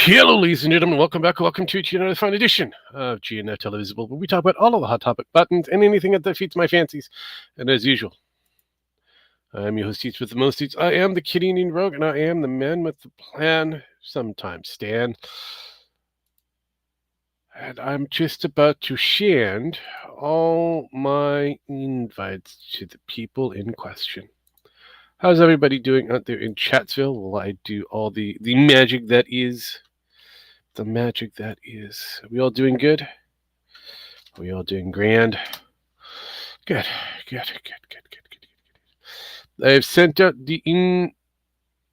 Hello, ladies and gentlemen. Welcome back. Welcome to another fine edition of GNF Televisable, where we talk about all of the hot topic buttons and anything that defeats my fancies. And as usual, I'm your host, Eats with the most eats. I am the Kitty Indian Rogue, and I am the man with the plan. Sometimes, Stan. And I'm just about to send all my invites to the people in question. How's everybody doing out there in Chatsville? While I do all the magic that is. The magic that is. Are we all doing good? Are we all doing grand? Good, good. I've sent out the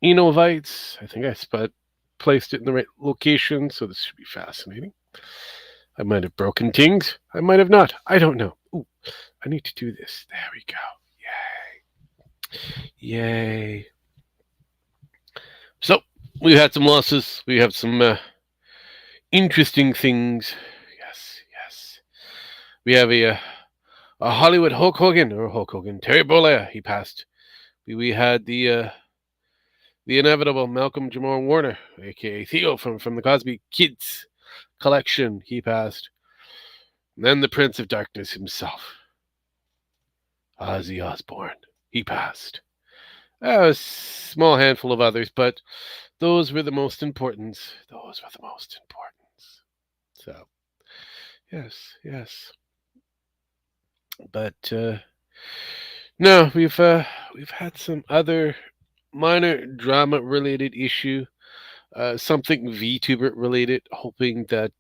invites. I think I placed it in the right location, so this should be fascinating. I might have broken things. I might have not. I don't know. Ooh, I need to do this. There we go. Yay. Yay. So, we've had some losses. We have some interesting things. Yes. We have a Hollywood Hulk Hogan, Terry Bollea. He passed. We had the inevitable Malcolm Jamal Warner, aka Theo from the Cosby Kids collection. He passed. And then the Prince of Darkness himself, Ozzy Osbourne. He passed. A small handful of others, but those were the most important. So, yes. But no, we've had some other minor drama related issue, something VTuber related, hoping that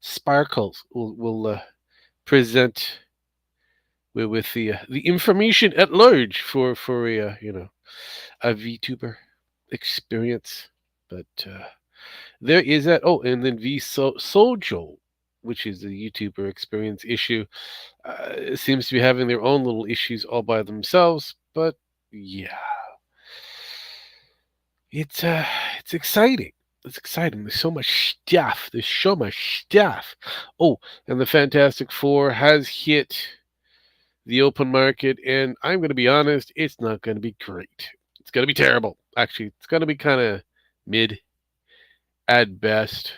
Sparkles will present with the information at large for a VTuber experience. But there is that. Oh, and then Sojo, which is the YouTuber experience issue, seems to be having their own little issues all by themselves. But yeah, it's exciting. It's exciting. There's so much stuff. Oh, and the Fantastic Four has hit the open market, and I'm going to be honest, it's not going to be great. It's going to be terrible. Actually, it's going to be kind of mid at best,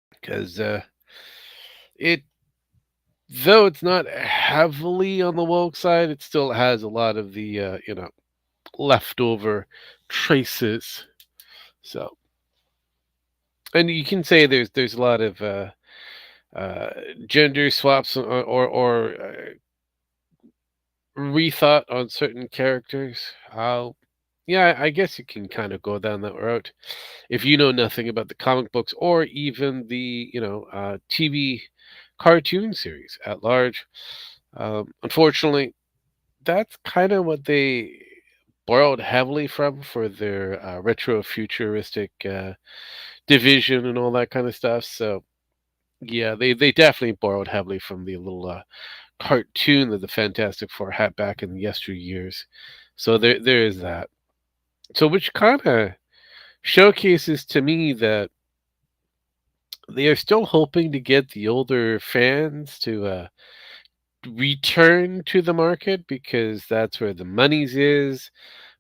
because it though it's not heavily on the woke side, it still has a lot of the leftover traces. So, and you can say there's a lot of gender swaps or rethought on certain characters. Yeah, I guess you can kind of go down that route if you know nothing about the comic books or even the TV cartoon series at large. Unfortunately, that's kind of what they borrowed heavily from for their retro futuristic division and all that kind of stuff. So yeah, they definitely borrowed heavily from the little cartoon that the Fantastic Four had back in the yesteryears. So there is that. So which kind of showcases to me that they are still hoping to get the older fans to return to the market because that's where the money's is.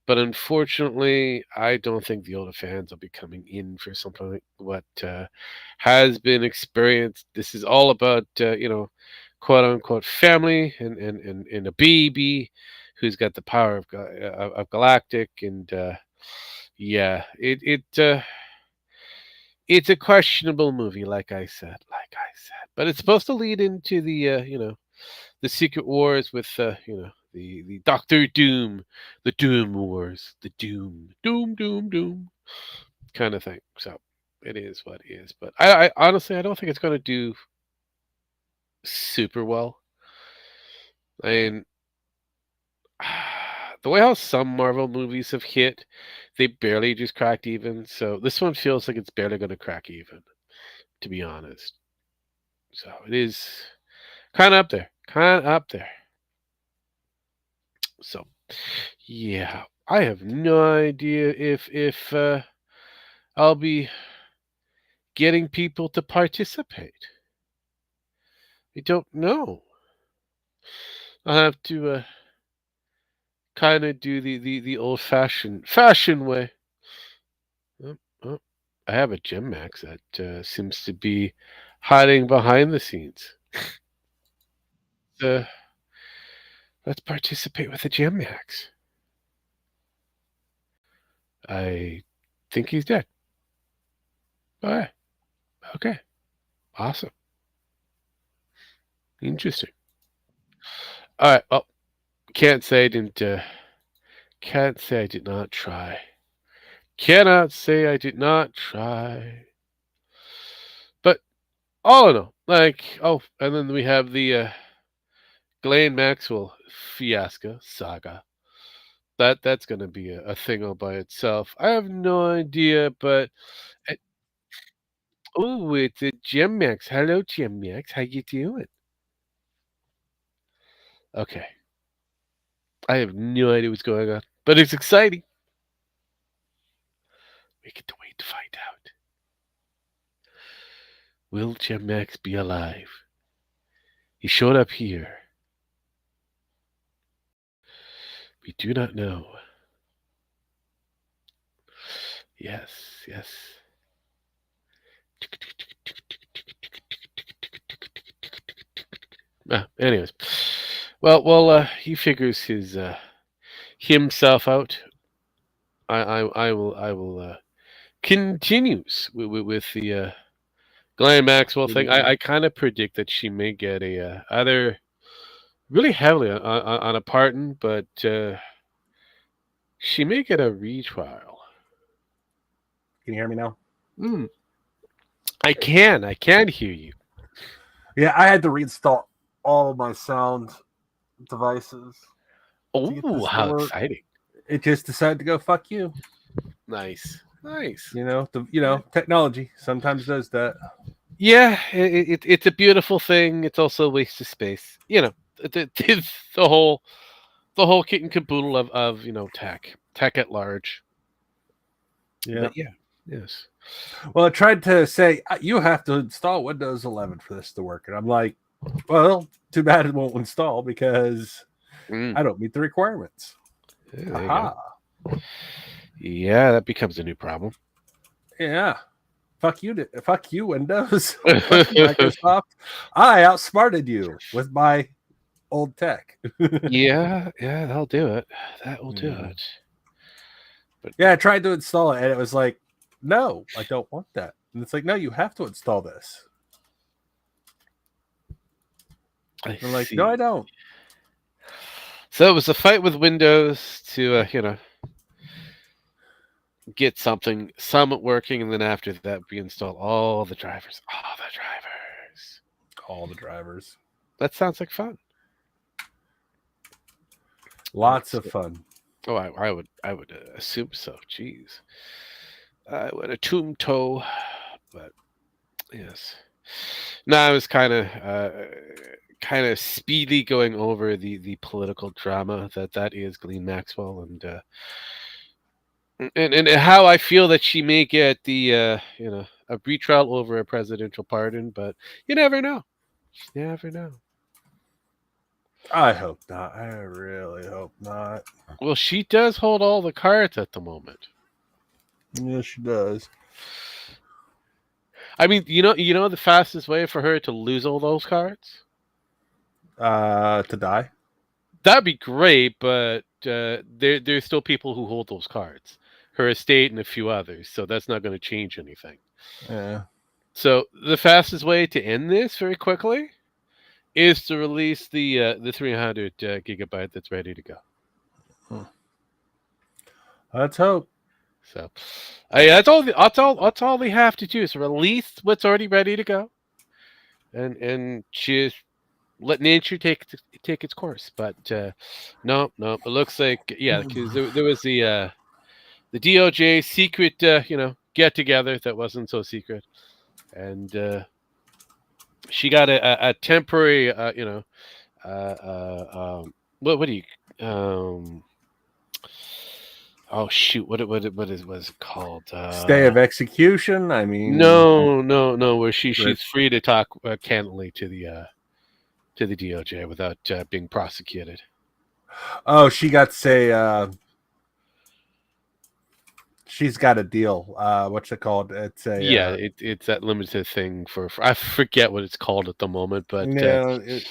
But unfortunately, I don't think the older fans will be coming in for something like what has been experienced. This is all about, quote unquote, family and a baby who's got the power of Galactic. And yeah, it's a questionable movie, like I said. But it's supposed to lead into the Secret Wars with the Doctor Doom, the Doom Wars, the Doom kind of thing. So it is what it is. But I honestly I don't think it's going to do super well. I mean, the way how some Marvel movies have hit, they barely just cracked even. So this one feels like it's barely going to crack even, to be honest. So it is kind of up there, So yeah, I have no idea if I'll be getting people to participate. I don't know. I'll have to kind of do the old fashion way. I have a Gem Max that seems to be hiding behind the scenes. Uh, let's participate with the Gem Max. I think he's dead. All right. Okay. Awesome. Interesting. All right. Well, can't say I didn't. Can't say I did not try. Cannot say I did not try. But all in all, like, oh, and then we have the Ghislaine Maxwell fiasco saga. That's gonna be a thing all by itself. I have no idea, but oh, it's a Gem Max. Hello, Gem Max. How you doing? Okay, I have no idea what's going on, but it's exciting. We get to wait to find out. Will Gem Max be alive? He showed up here. We do not know. Yes, yes. Anyways, he figures his himself out. I will continues with the Ghislaine Maxwell thing. I kind of predict that she may get a either really heavily on a pardon, but she may get a retrial. Can you hear me now? I can hear you. Yeah, I had to reinstall all of my sound devices. Oh, how exciting! It just decided to go fuck you. Nice. You know, technology sometimes does that. Yeah, it's a beautiful thing. It's also a waste of space. You know, it's the whole kit and caboodle of tech at large. Yeah. But yeah. Yes. Well, it tried to say you have to install Windows 11 for this to work, and I'm like, well, too bad it won't install because I don't meet the requirements. Yeah, yeah, that becomes a new problem. Yeah. Fuck you, Windows. Fuck you, Microsoft. I outsmarted you with my old tech. yeah, that'll do it. That will do it. But yeah, I tried to install it, and it was like, no, I don't want that. And it's like, no, you have to install this. I'm like, no, I don't. So it was a fight with Windows to get some working, and then after that, reinstall all the drivers. All the drivers. That sounds like fun. Lots of fun. Oh, I would assume so. Jeez, I would a tomb toe, but yes. No, I was kind of speedily going over the political drama that is Ghislaine Maxwell, and how I feel that she may get the a retrial over a presidential pardon, but you never know. You never know. I hope not. I really hope not. Well, she does hold all the cards at the moment. Yeah, she does. I mean, you know the fastest way for her to lose all those cards? To die? That'd be great, but there's still people who hold those cards. Her estate and a few others, so that's not going to change anything. Yeah. So the fastest way to end this very quickly is to release the 300 gigabyte that's ready to go. Let's hope. So, that's all they have to do is release what's already ready to go, and just let nature take its course. But no, it looks like because there was the DOJ secret get together that wasn't so secret, and she got a temporary what do you oh shoot! What is it called? Stay of execution. I mean, no. Where she's free to talk candidly to the DOJ without being prosecuted. Oh, she got to say she's got a deal. What's it called? It's a Yeah, it's that limited thing for I forget what it's called at the moment, no. She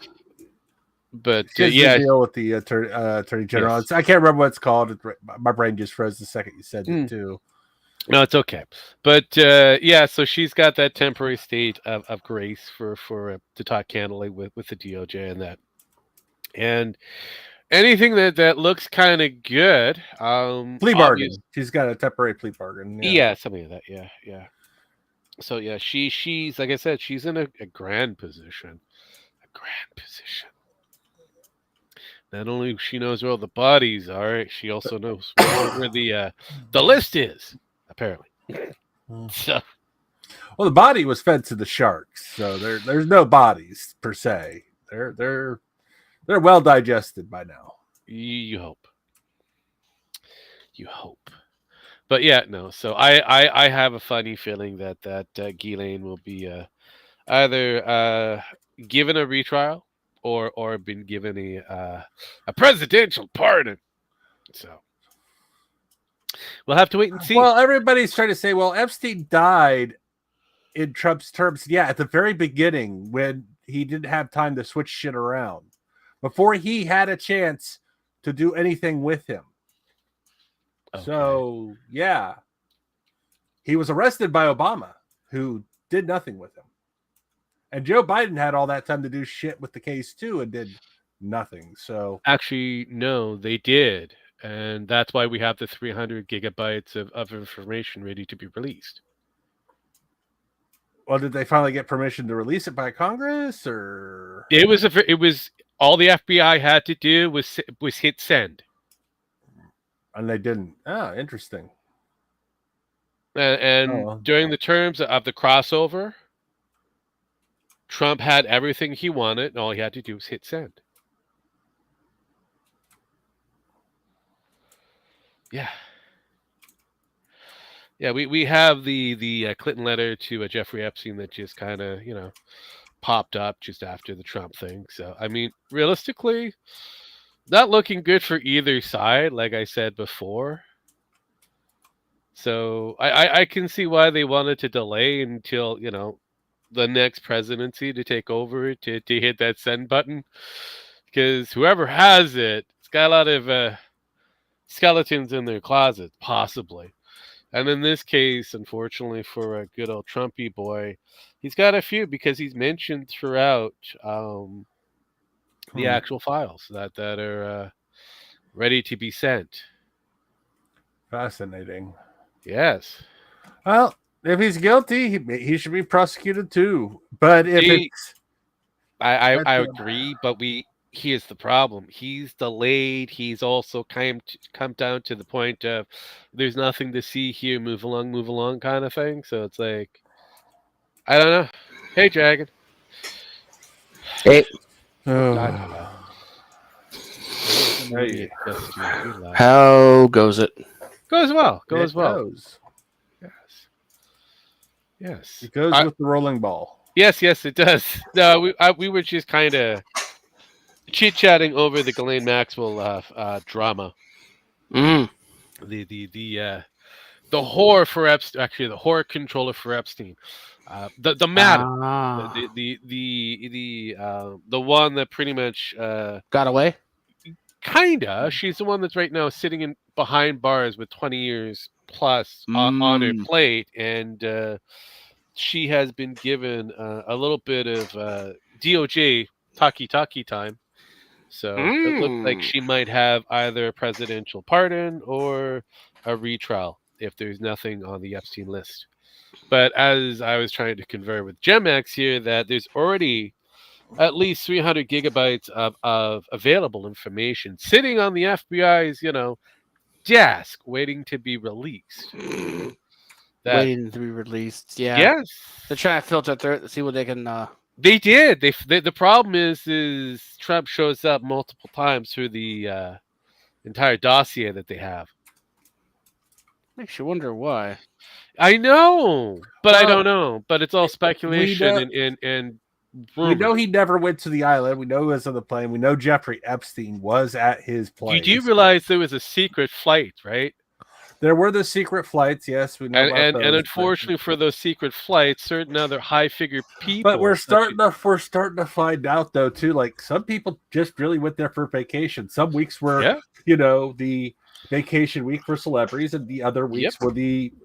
has the yeah, deal with the attorney general. yes. I can't remember what it's called. My brain just froze the second you said it Mm, too. no, it's okay. But yeah, so she's got that temporary state of grace for to talk candidly with the DOJ and that. And anything that looks kind of good, Plea obvious. bargain. She's got a temporary plea bargain. Yeah. Yeah, something like that. Yeah, yeah. So yeah, she's like I said, she's in a grand position. A grand position. Not only she knows where all the bodies are, she also knows where the list is. Apparently, so Well, the body was fed to the sharks, so there's no bodies per se. They're well digested by now. you hope, you hope. But yeah, no. So I have a funny feeling that Ghislaine will be either given a retrial or been given a presidential pardon. So we'll have to wait and see. Well, everybody's trying to say, well, Epstein died in Trump's terms. Yeah, at the very beginning when he didn't have time to switch shit around, before he had a chance to do anything with him. Okay. So yeah, he was arrested by Obama, who did nothing with him. And Joe Biden had all that time to do shit with the case too and did nothing. So Actually, no, they did. And that's why we have the 300 gigabytes of information ready to be released. well, did they finally get permission to release it by Congress or It was all the FBI had to do was hit send. and they didn't? Oh, interesting. And well. during the terms of the crossover, Trump had everything he wanted, and all he had to do was hit send. Yeah. Yeah, we have the Clinton letter to Jeffrey Epstein that just kind of popped up just after the Trump thing. So I mean, realistically, not looking good for either side, like I said before. So I can see why they wanted to delay until the next presidency to take over to hit that send button, because whoever has it, it's got a lot of skeletons in their closet, possibly. And in this case, unfortunately for a good old Trumpy boy, he's got a few because he's mentioned throughout the actual files that are ready to be sent. Fascinating. Yes. Well, if he's guilty, he should be prosecuted too. But if it's, I agree, but here's the problem. He's delayed. He's also come down to the point of there's nothing to see here. Move along, kind of thing. So it's like, I don't know. Hey, Dragon. Hey. Hey. How goes it? Goes well. It well. goes. Yes. It goes with the rolling ball. Yes, it does. No, we were just kind of chit-chatting over the Ghislaine Maxwell drama. Mm. The whore for Epstein, actually the whore controller for Epstein. The madam, the one that pretty much got away. Kinda. She's the one that's right now sitting in behind bars with 20 years plus on her plate, and she has been given a little bit of DOJ talkie time. So it looks like she might have either a presidential pardon or a retrial if there's nothing on the Epstein list. But as I was trying to convey with GemX here, that there's already at least 300 gigabytes of available information sitting on the FBI's, desk waiting to be released. Waiting to be released. Yeah. Yes. They're trying to filter through it to see what they can... They did. The problem is Trump shows up multiple times through the entire dossier that they have. Makes you wonder why. I know, but I don't know. But it's all speculation and rumor. We know he never went to the island. We know he was on the plane. We know Jeffrey Epstein was at his plane. You do realize there was a secret flight, right? There were the secret flights. Yes, we know about And those. unfortunately for those secret flights, certain other high figure But people, we're starting to find out though too. Like some people just really went there for vacation. Some weeks were, yeah, the vacation week for celebrities, and the other yep, weeks were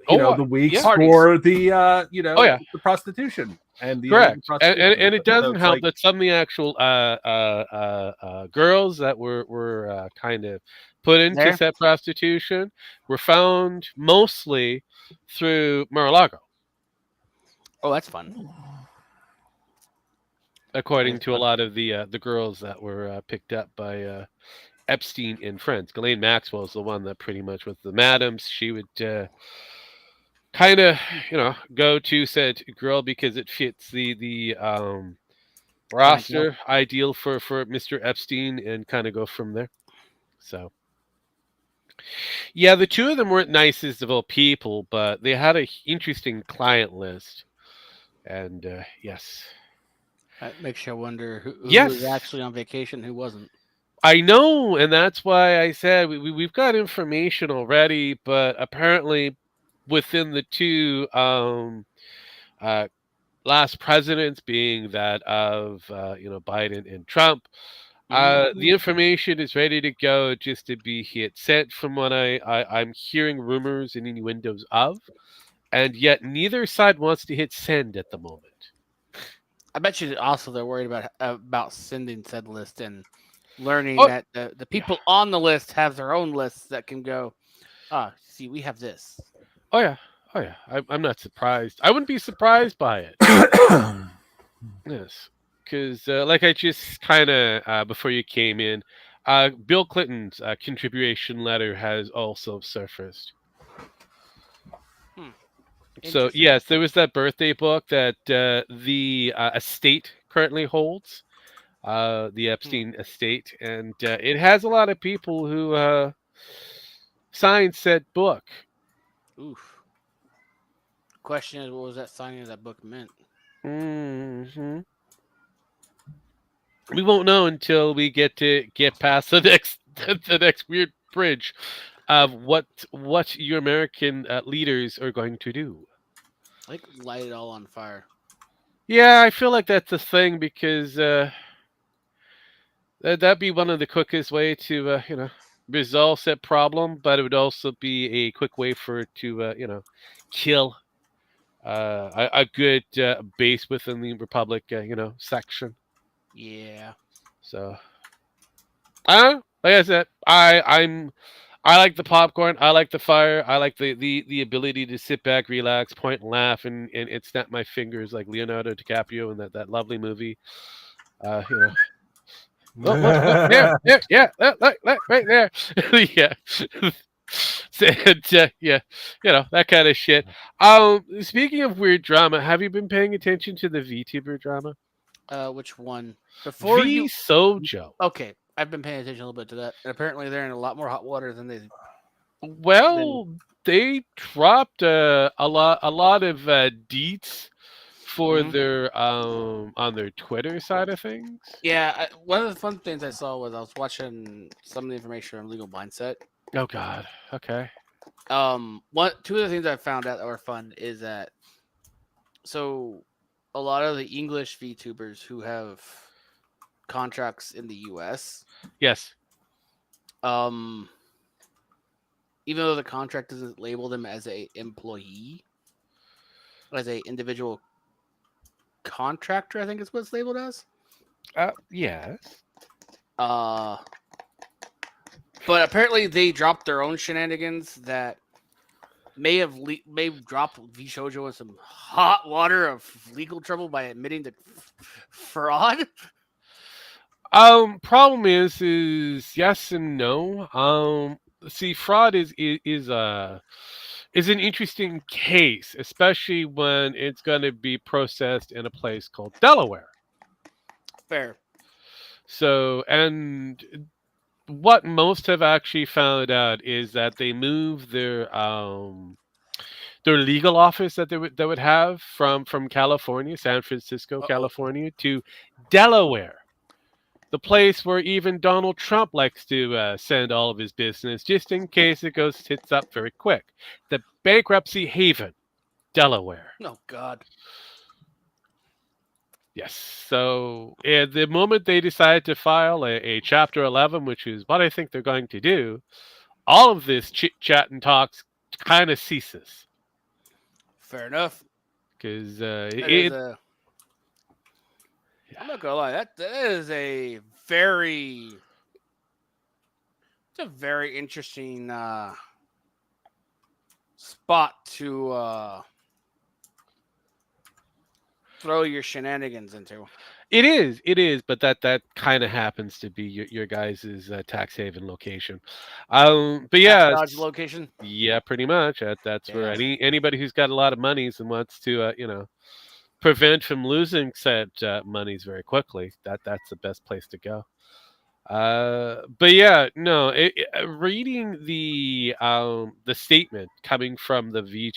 oh the weeks yeah, Parties. for the oh yeah, the prostitution and the illegal correct. prostitution. And it So doesn't it's help like, that some of the actual girls that were kind of put into There. said prostitution were found mostly through Mar-a-Lago, Oh, that's fun. That according is to a fun. lot of the girls that were picked up by Epstein and friends. Ghislaine Maxwell is the one that pretty much with the madams. She would kind of go to said girl because it fits the Clientele. roster ideal for Mr. Epstein and kind of go from there. So yeah, the two of them weren't nicest of all people, but they had a interesting client list. And yes, That makes you wonder who was yes, actually on vacation, who wasn't. I know, and that's why I said we've got information already, but apparently within the two uh, last presidents, being that of Biden and Trump, the Mhm. information is ready to go just to be hit sent from what I'm hearing rumors and innuendos of, and yet neither side wants to hit send at the moment. I bet you also they're worried about sending said list and learning Oh that the yeah, people on the list have their own lists that can go. See, we have this. oh yeah, oh yeah. I'm not surprised. I wouldn't be surprised by it. Yes, because like I just kind of before you came in, Bill Clinton's contribution letter has also surfaced. Hmm. So Interesting. yes, there was that birthday book that the estate currently holds, the Hmm. Epstein estate, and it has a lot of people who signed said book. Oof. Question is, what was that signing of that book meant? Hmm. We won't know until we get past the next the next weird bridge of what your American leaders are going to do. Like light it all on fire. Yeah, I feel like that's the thing because that'd be one of the quickest way to resolve that problem, but it would also be a quick way for it to kill a good base within the Republic section. Yeah. So like I said, I like the popcorn. I like the fire. I like the ability to sit back, relax, point, and laugh, and snap my fingers like Leonardo DiCaprio in that lovely movie. You know, look, there, there, yeah, look, right there, yeah. And, yeah, that kind of shit. Speaking of weird drama, have you been paying attention to the VTuber drama? Which one? Before V you. Sojo. Okay, I've been paying attention a little bit to that. And apparently, they're in a lot more hot water than they've been. Well, they dropped a lot of deets for Mhm. their on their Twitter side of things. Yeah, one of the fun things I saw was I was watching some of the information on Legal Mindset. Oh God. Okay. Two of the things I found out that were fun is that so a lot of the English VTubers who have contracts in the US, Yes. um, even though the contract doesn't label them as a employee, as a individual contractor, I think is what it's labeled as. Yes. Uh, but apparently they dropped their own shenanigans that may have dropped V Shoujo in some hot water of legal trouble by admitting to fraud. Problem is yes and no. See, fraud is an interesting case, especially when it's going to be processed in a place called Delaware. Fair. So, and what most have actually found out is that they moved their legal office that they would have from California, San Francisco, Uh-oh. California, to Delaware. the place where even Donald Trump likes to send all of his business, just in case it goes tits up very quick. The bankruptcy haven, Delaware. Oh God. Yes. So at the moment they decide to file a Chapter 11, which is what I think they're going to do, all of this chit chat and talks kind of ceases Fair enough. because That is a. I'm not gonna lie. That is a very. It's a very interesting spot to throw your shenanigans into. it is, but that kind of happens to be your guys' tax haven location. But yeah, Tax dodge location. yeah, pretty much. That's where Damn. anybody who's got a lot of monies and wants to prevent from losing said monies very quickly. That's the best place to go. But yeah, no. Reading the statement coming from the V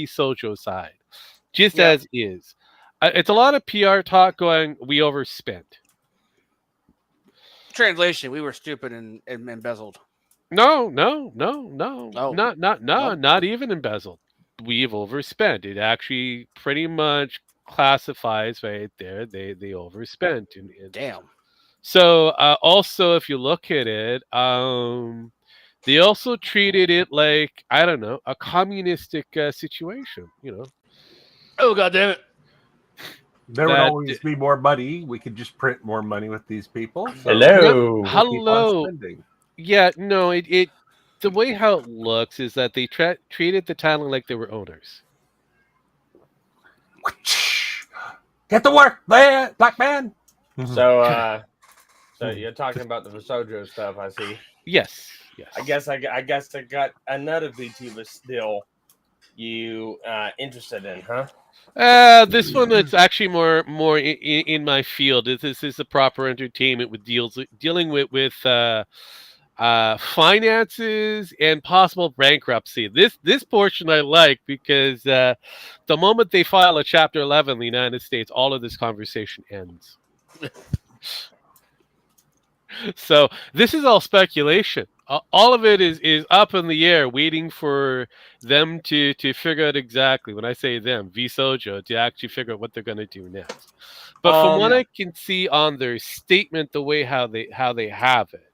Sojo side, just Yep. as is, it's a lot of PR talk going. We overspent. Translation: we were stupid and embezzled. No, Oh. not even embezzled. We've overspent. It actually pretty much classifies right there. They overspent. Damn. So also, if you look at it, they also treated it like I don't know a communistic situation. Oh God damn it. There would That- always be more money. We could just print more money with these people. So Hello. we'll keep on Hello. spending. Yeah, no, it the way how it looks is that they treated the talent like they were owners. Get to work, black man. So you're talking about the Visojo stuff, I see. Yes. I guess I got another VTuber still you interested in, huh? This one is actually more in my field. This is a proper entertainment with dealing with finances and possible bankruptcy. This portion I like because the moment they file a Chapter 11 in the United States, all of this conversation ends. So this is all speculation. All of it is up in the air, waiting for them to figure out exactly. When I say them, Vsojo, to actually figure out what they're going to do next. But from what I can see on their statement, the way how they have it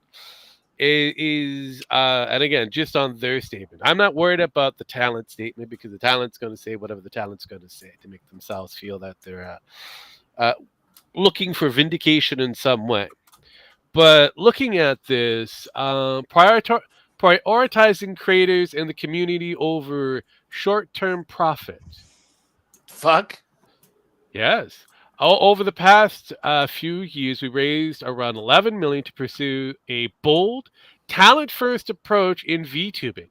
is and again, just on their statement, I'm not worried about the talent statement because the talent's going to say whatever the talent's going to say to make themselves feel that they're looking for vindication in some way. But looking at this, prioritizing creators and the community over short-term profit. Fuck. Yes. Over the past few years, we raised around 11 million to pursue a bold, talent-first approach in VTubing.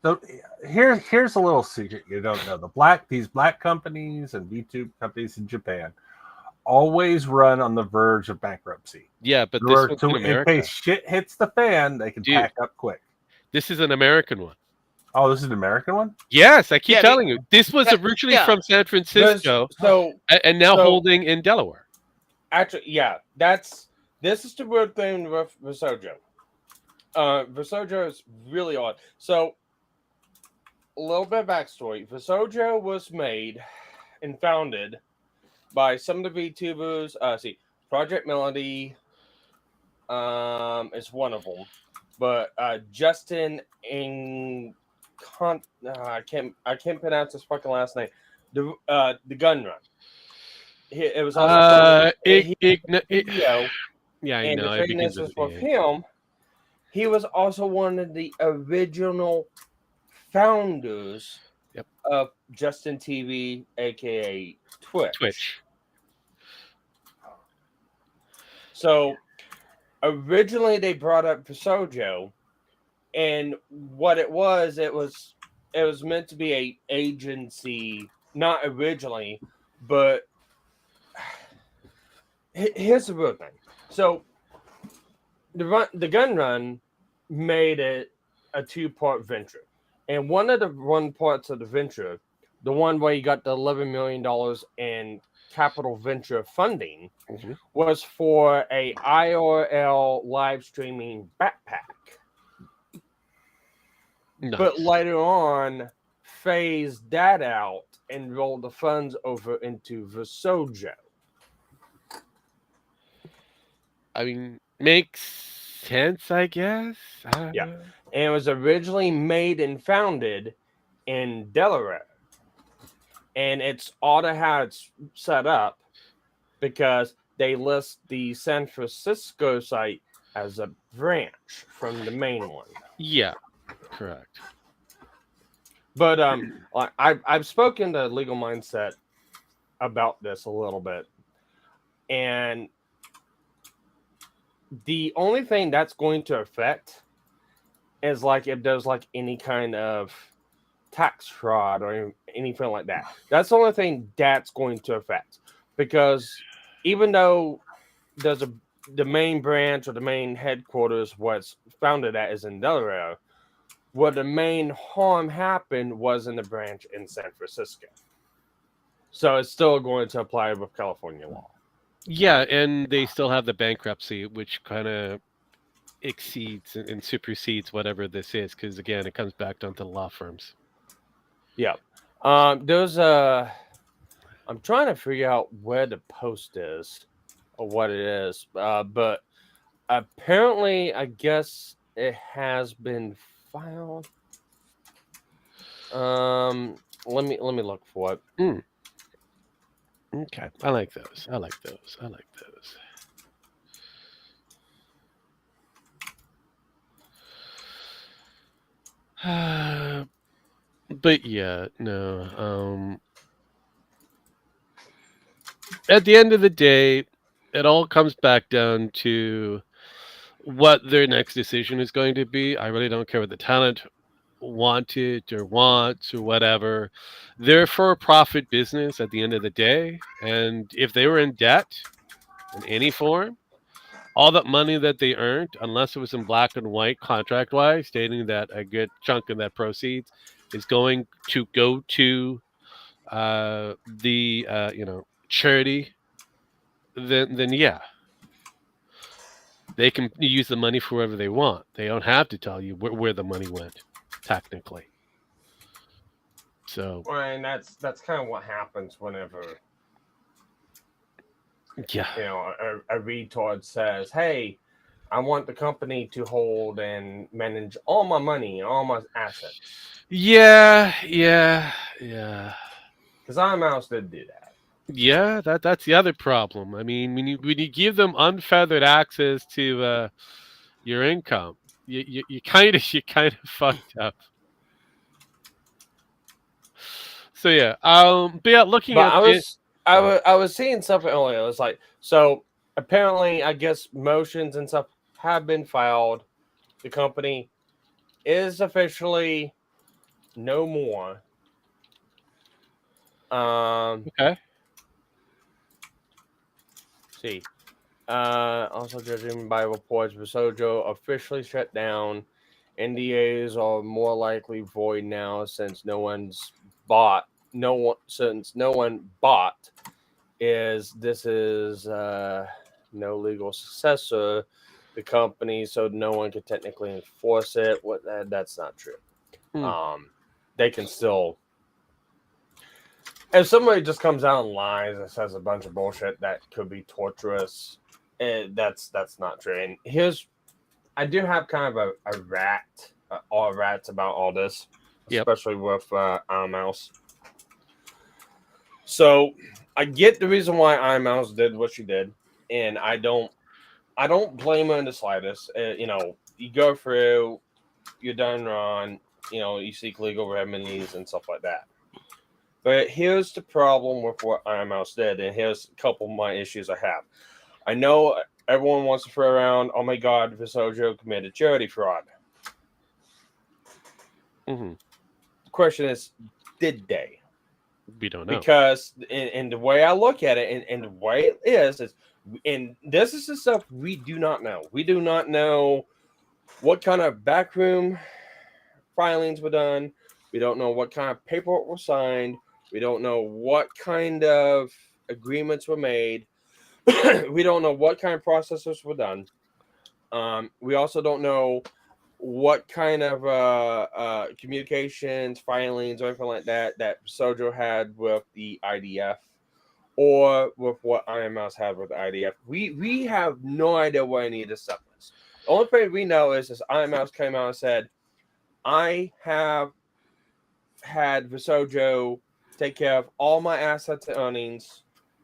So here's a little secret you don't know. These black companies and VTube companies in Japan always run on the verge of bankruptcy. Yeah, but this one's in in America. case shit hits the fan, they can pack up quick. This is an American one. Oh, this is an American one? Yes, I keep telling you. This was originally from San Francisco and now holding in Delaware. Actually, yeah, this is the weird thing with Visojo. Visojo is really odd. So, a little bit of backstory. Visojo was made and founded by some of the VTubers. Project Melody is one of them, but Justin and I can't pronounce his fucking last name. The Gun Run. It was also yeah, I and know. the thing is with him, he was also one of the original founders of Justin TV, aka Twitch. So originally they brought up Visojo, and what it was meant to be a agency, not originally, but here's the real thing. So the Gun Run made it a 2-part venture, and one of the parts of the venture, the one where you got the $11 million and capital venture funding Mhm. was for a IRL live streaming backpack. But Nice. later on, phased that out and rolled the funds over into Vsojo. I mean, makes sense, I guess. I don't Yeah. know. And it was originally made and founded in Delaware. And it's odd how it's set up because they list the San Francisco site as a branch from the main one. Yeah, correct. But I've spoken to Legal Mindset about this a little bit, and the only thing that's going to affect is like if there's like any kind of tax fraud or anything like that. That's the only thing that's going to affect, because even though there's the main branch or the main headquarters what's founded at is in Delaware, where the main harm happened was in the branch in San Francisco. So it's still going to apply with California law. Yeah, and they still have the bankruptcy, which kind of exceeds and supersedes whatever this is, because again, it comes back down to the law firms. Yeah. There's I'm trying to figure out where the post is or what it is. But apparently I guess it has been filed. Let me look for it. Okay, I like those. I like those. I like those. But yeah, no. At the end of the day, it all comes back down to what their next decision is going to be. I really don't care what the talent wanted or wants or whatever. They're for a profit business at the end of the day. And if they were in debt in any form, all that money that they earned, unless it was in black and white contract wise, stating that a good chunk of that proceeds is going to go to the charity, then yeah, they can use the money for whatever they want. They don't have to tell you where the money went, technically. So Well, and that's kind of what happens whenever yeah, a retard says, "Hey, I want the company to hold and manage all my money, all my assets." yeah. Because IMOuse did do that. Yeah, that's the other problem. I mean, when you give them unfeathered access to your income, you kind of fucked up. So yeah, but yeah, looking But at it, I was seeing something earlier. It was like, so apparently, I guess motions and stuff have been filed. The company is officially no more. okay, See, also judging by reports, Visojo officially shut down. NDAs are more likely void now since no one bought. This is no legal successor the company, so no one can technically enforce it. That's not true. They can still, if somebody just comes out and lies and says a bunch of bullshit that could be torturous, that's not true. And I do have kind of a rats about all this, especially with Mouse. So I get the reason why iMouse did what she did, and I don't blame her in the slightest. You go through, you're done wrong. You seek legal remedies and stuff like that. But here's the problem with what iMouse did, and here's a couple of my issues I have. I know everyone wants to throw around, oh my God, Visojo committed charity fraud. mm-hmm. The question is, did they? We don't know. Because in the way I look at it, and the way it is, and this is the stuff we do not know. We do not know what kind of backroom filings were done. We don't know what kind of paperwork was signed. We don't know what kind of agreements were made. We don't know what kind of processes were done. We also don't know what kind of communications, filings, or anything like that Sojo had with the IDF, or with what Iron Mouse had with the IDF. We have no idea what any of this stuff is. The only thing we know is this: Iron Mouse came out and said, "I have had Sojo take care of all my assets and earnings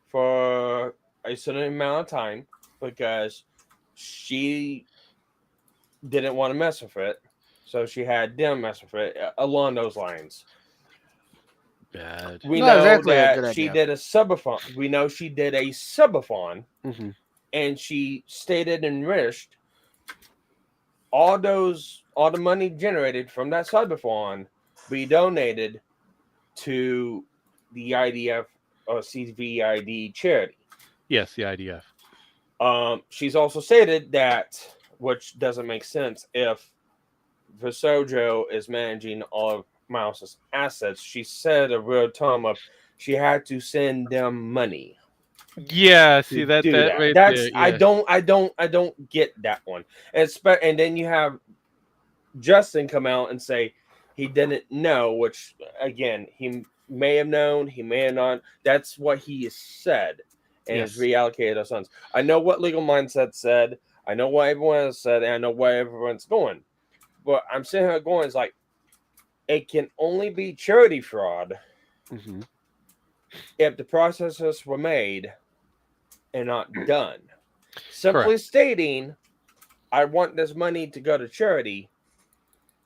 for a certain amount of time because she didn't want to mess with it, so she had them mess with it along those lines." Bad. We Not know exactly a good that she idea. did a subathon. We know she did a subathon, Mm-hmm. and she stated and wished all the money generated from that subathon be donated to the IDF or CVID charity. Yes, the IDF. She's also stated that, which doesn't make sense, if Visojo is managing all of Mouse's assets, she said a real term of she had to send them money Yeah, see to that do that. right That's there. I Yeah. don't get that one. And then you have Justin come out and say he didn't know, which again he may have known, he may have not. That's what he has said, and Yes. has reallocated those funds. I know what Legal Mindset said. I know what everyone else said, and I know where everyone's going. But I'm sitting here going, it's like it can only be charity fraud Mm-hmm. if the processes were made and not done. Simply Correct. stating, I want this money to go to charity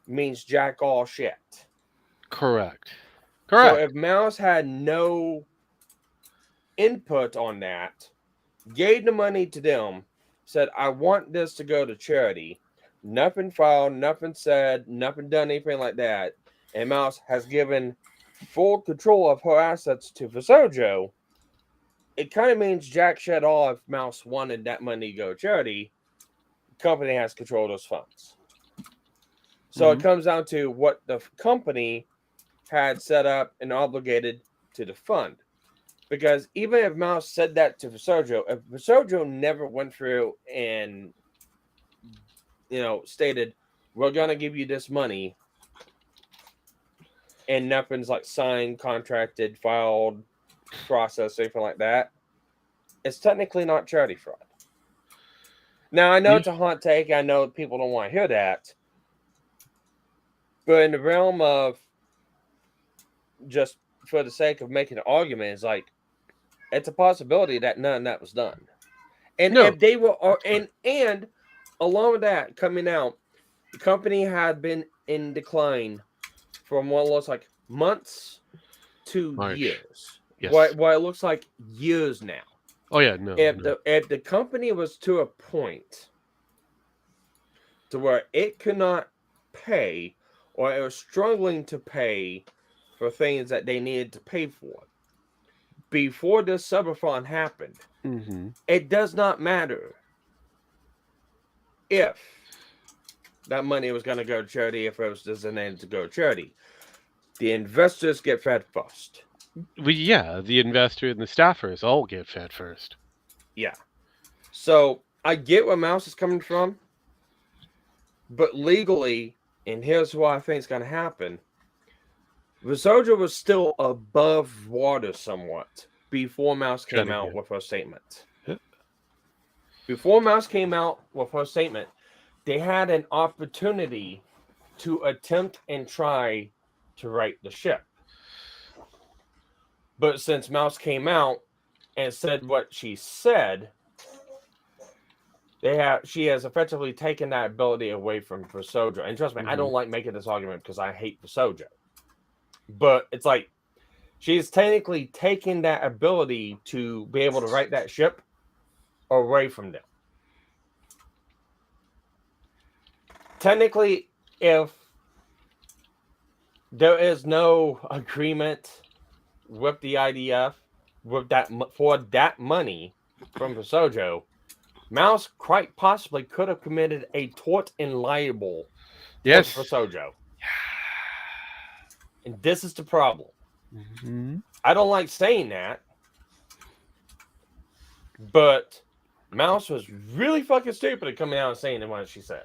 means jack all shit. Correct. So Correct. if Mouse had no input on that, gave the money to them, said, I want this to go to charity, nothing filed, nothing said, nothing done, anything like that, and Mouse has given full control of her assets to Visojo, it kind of means jack shit all if Mouse wanted that money to go to charity. The company has control of those funds. So it comes down to what the company had set up and obligated to the fund. Because even if Mouse said that to Visojo, if Visojo never went through and stated, we're gonna give you this money, and nothing's like signed, contracted, filed, processed, anything like that, it's technically not charity fraud. Now I know it's a hot take, I know people don't want to hear that. But in the realm of just for the sake of making an argument, it's like it's a possibility that none of that was done. And No. if they were, and along with that coming out, the company had been in decline from what looks like months to March. years. Yes. What it looks like years now. Oh yeah, no. If the company was to a point to where it could not pay, or it was struggling to pay for things that they needed to pay for before this subathon happened, it does not matter if that money was going to go to charity, if it was designated to go to charity. The investors get fed first. Well, yeah, the investor and the staffers all get fed first. Yeah. So I get where Mouse is coming from, but legally, and here's what I think is going to happen. Visojo was still above water somewhat before Mouse came out with her statement. Before Mouse came out with her statement, they had an opportunity to attempt and try to right the ship. But since Mouse came out and said what she said, she has effectively taken that ability away from Visojo. And trust me, I don't like making this argument because I hate Visojo. But it's like she's technically taken that ability to be able to right that ship away from them. Technically, if there is no agreement with the IDF for that money from Visojo, Mouse quite possibly could have committed a tort and liable Yes. for Visojo. And this is the problem. Mm-hmm. I don't like saying that, But Mouse was really fucking stupid at coming out and saying what she said.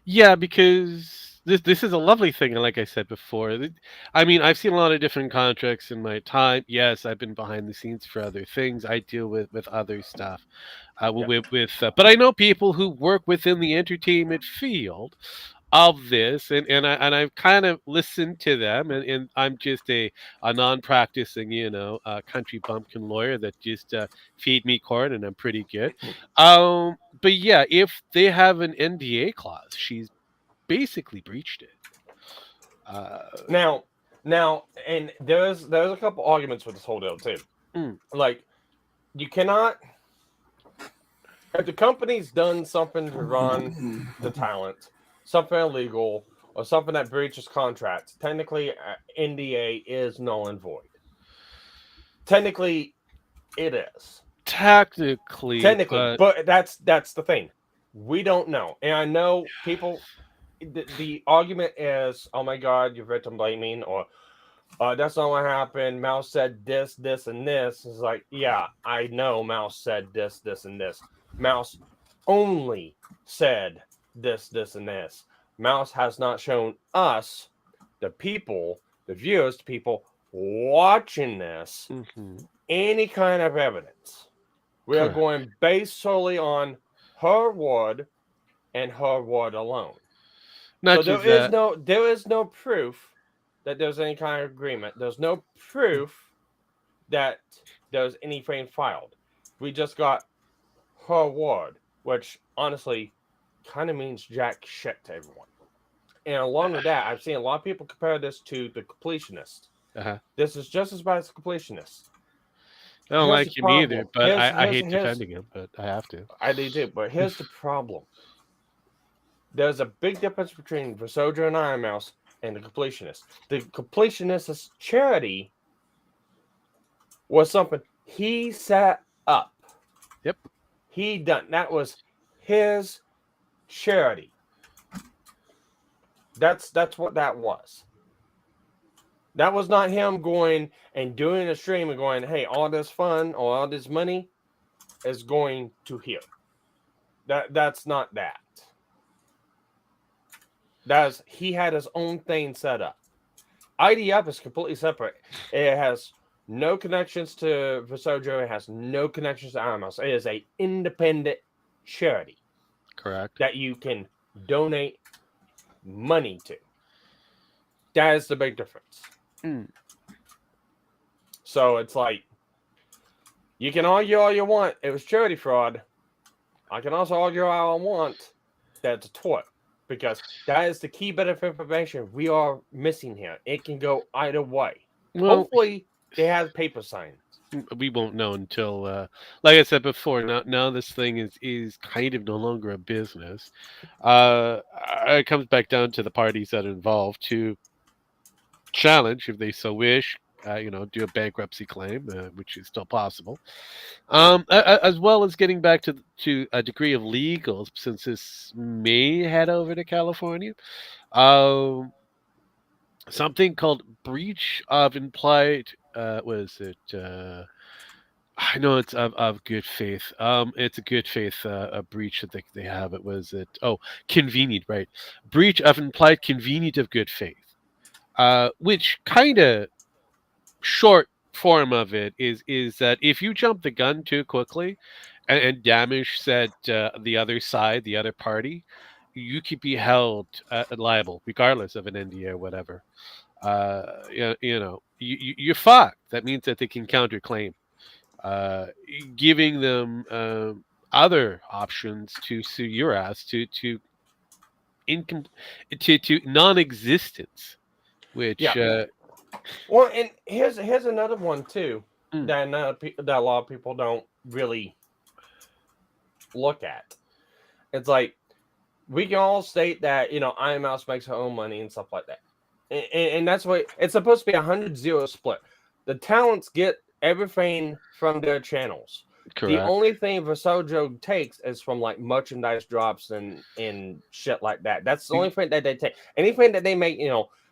Yeah, because this is a lovely thing, and like I said before, I mean, I've seen a lot of different contracts in my time. Yes, I've been behind the scenes for other things. I deal with other stuff, Yeah. but I know people who work within the entertainment field of this, and I've kind of listened to them, and I'm just a non-practicing, country bumpkin lawyer that just feed me corn, and I'm pretty good. But yeah, if they have an NDA clause, she's basically breached it. Uh, Now, and there's a couple arguments with this whole deal too. mm, Like, you cannot, if the company's done something to run the talent, something illegal, or something that breaches contracts, technically NDA is null and void. Technically, it is. technically, But that's the thing. We don't know, and I know people. The argument is, oh my God, you're victim blaming, or that's not what happened. Mouse said this, this, and this. It's like, yeah, I know Mouse said this, this, and this. Mouse only said this, this, and this. Mouse has not shown us, the people, the viewers, the people watching this, mhm, any kind of evidence. We are correct. going based solely on her word and her word alone. Not So just that. there is no proof that there's any kind of agreement. There's no proof that there's anything filed. We just got her word, which honestly kind of means jack shit to everyone. And along with that, I've seen a lot of people compare this to The Completionist. Uh-huh. This is just as bad as The Completionist. I don't Here's like the him either, problem. but I hate defending him, but I have to. I do too, but here's the problem. There's a big difference between Vasoja and Iron Mouse and The Completionist. The Completionist's charity was something he set up. Yep. He done that was his charity. That's what that was. That was not him going and doing a stream and going, hey, all this fun or all this money is going to here. That's not that. He had his own thing set up. IDF is completely separate. It has no connections to Vasojo. It has no connections to Amos. It is an independent charity Correct. that you can donate money to. That is the big difference. Mm. So it's like, you can argue all you want. It was charity fraud. I can also argue all I want that it's a tort, because that is the key bit of information we are missing here. It can go either way. Well, Hopefully, they have paper signs. we won't know until, like I said before. Now this thing is kind of no longer a business. It comes back down to the parties that are involved to challenge, if they so wish, do a bankruptcy claim, which is still possible. As well as getting back to a degree of legal, since this may head over to California. Something called breach of implied. Was it? I know it's of good faith. It's a good faith a breach that they have. It was it. Oh, convenient, right? Breach of implied convenient of good faith. Which kind of short form of it is that if you jump the gun too quickly and damage said the other side, the other party, you could be held liable, regardless of an NDA or whatever. You're fucked. That means that they can counterclaim, uh, giving them other options to sue your ass to non-existence, which Yeah. Well, and here's another one too Mm. that a lot of people don't really look at. It's like, we can all state that Iron Mouse makes her own money and stuff like that, and that's what it's supposed to be, 100-0 split. The talents get everything from their channels. correct. The only thing Vasojo takes is from like merchandise drops and shit like that. That's the only thing that they take. Anything that they make,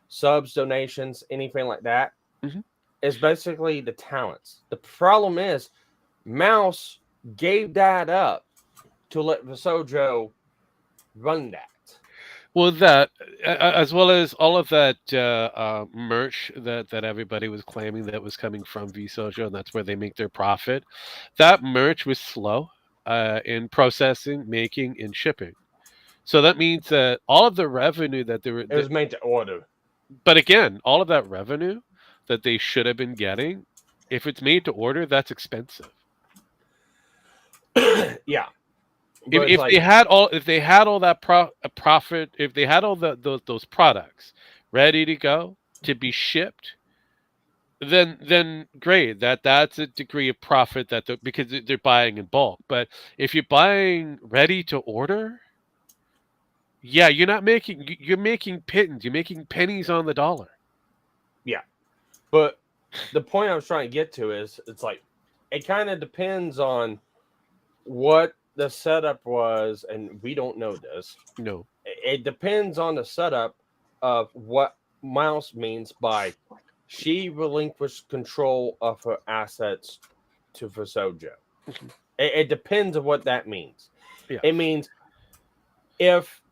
subs, donations, anything like that, Mhm. is basically the talents. The problem is, Mouse gave that up to let Visojo run that. Well, that as well as all of that merch that everybody was claiming that was coming from Vsojo, and that's where they make their profit. That merch was slow in processing, making, and shipping. So that means that all of the revenue that they were, It was made to order. but again, all of that revenue that they should have been getting, if it's made to order, that's expensive. Yeah. If, But it's if they like, had all if they had all that profit, if they had all those products ready to go to be shipped, then great. That's a degree of profit because they're buying in bulk. But if you're buying ready to order, yeah, you're making pittance. You're making pennies on the dollar. yeah. But the point I was trying to get to is it's like it kind of depends on what the setup was, and we don't know this. No. It depends on the setup of what Mouse means by she relinquished control of her assets to Visojo. Mhm. It depends on what that means. Yeah. It means if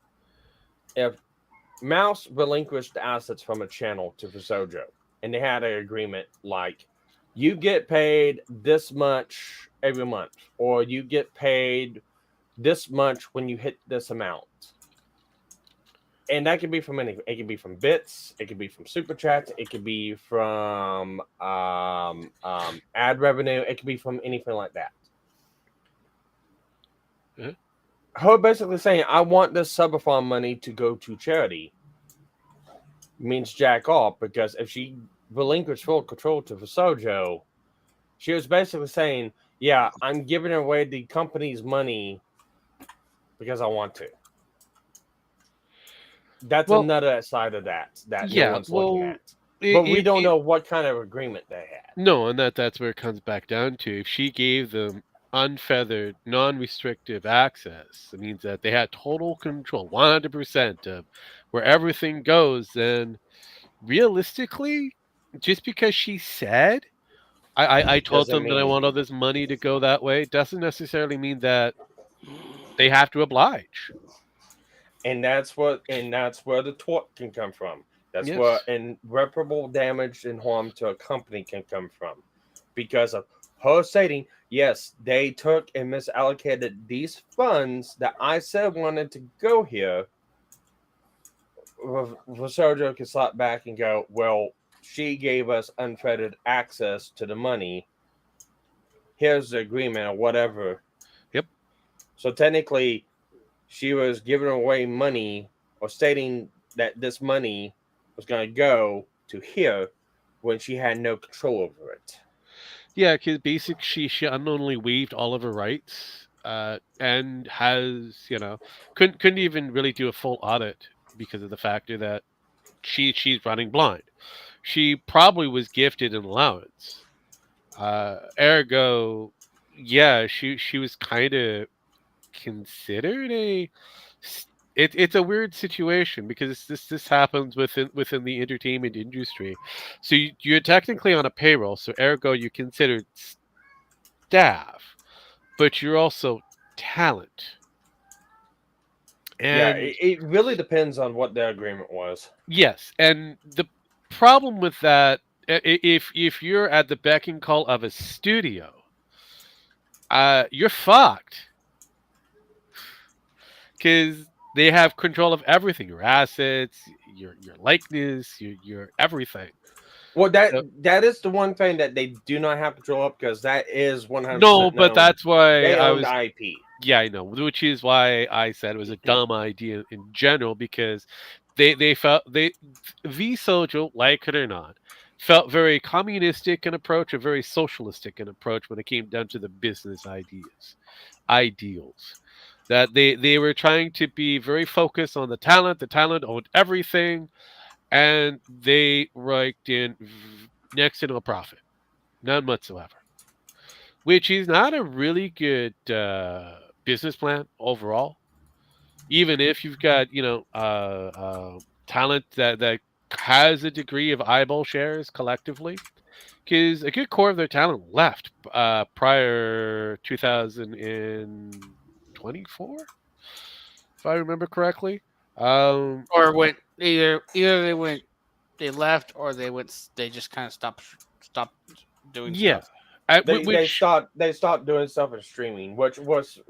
Mouse relinquished the assets from a channel to Visojo, and they had an agreement like you get paid this much every month, or you get paid this much when you hit this amount. And that could be from anything. It could be from bits, it could be from super chats, it could be from ad revenue, it could be from anything like that. Uh-huh. Her basically saying, I want this subathon money to go to charity means jack off, because if she relinquished full control to Visojo, she was basically saying, yeah, I'm giving away the company's money because I want to. That's Well, another side of that no yeah. one's looking Well, at. But we if don't know what kind of agreement they had. no, and that's where it comes back down to. If she gave them unfeathered, non-restrictive access, it means that they had total control, 100% of where everything goes. Then realistically, just because she said, I told Doesn't them that I mean, want all this money to go that way, doesn't necessarily mean that they have to oblige. and that's where the tort can come from. That's Yes. where irreparable damage and harm to a company can come from, because of her stating, yes, they took and misallocated these funds that I said wanted to go here. Visojo can slap back and go, well, she gave us unfettered access to the money. Here's the agreement or whatever. Yep. So technically, she was giving away money or stating that this money was going to go to here when she had no control over it. Yeah, because basically she unknowingly waived all of her rights, and has couldn't even really do a full audit because of the factor that she's running blind. She probably was gifted an allowance. Ergo, yeah, she was kind of considered it's a weird situation because this happens within the entertainment industry. So you're technically on a payroll, so ergo you're considered staff, but you're also talent. Yeah, And it really depends on what the agreement was. yes, and the problem with that, if you're at the beck and call of a studio, you're fucked because they have control of everything, your assets, your likeness, your everything. Well, So, that is the one thing that they do not have control of, because that is 100% no, but known. that's why They I own was. the IP. Yeah, I know, which is why I said it was a dumb idea in general because they felt V Sojo, like it or not, felt very communistic in approach, or very socialistic in approach when it came down to the business ideals. That they were trying to be very focused on the talent. The talent owned everything, and they raked in next to no profit, none whatsoever, which is not a really good business plan overall. Even if you've got talent that has a degree of eyeball shares collectively, because a good core of their talent left prior 2024, if I remember correctly. Um, Or went either they left or they just kind of stopped doing yeah, stuff. which They stopped doing stuff in streaming, which was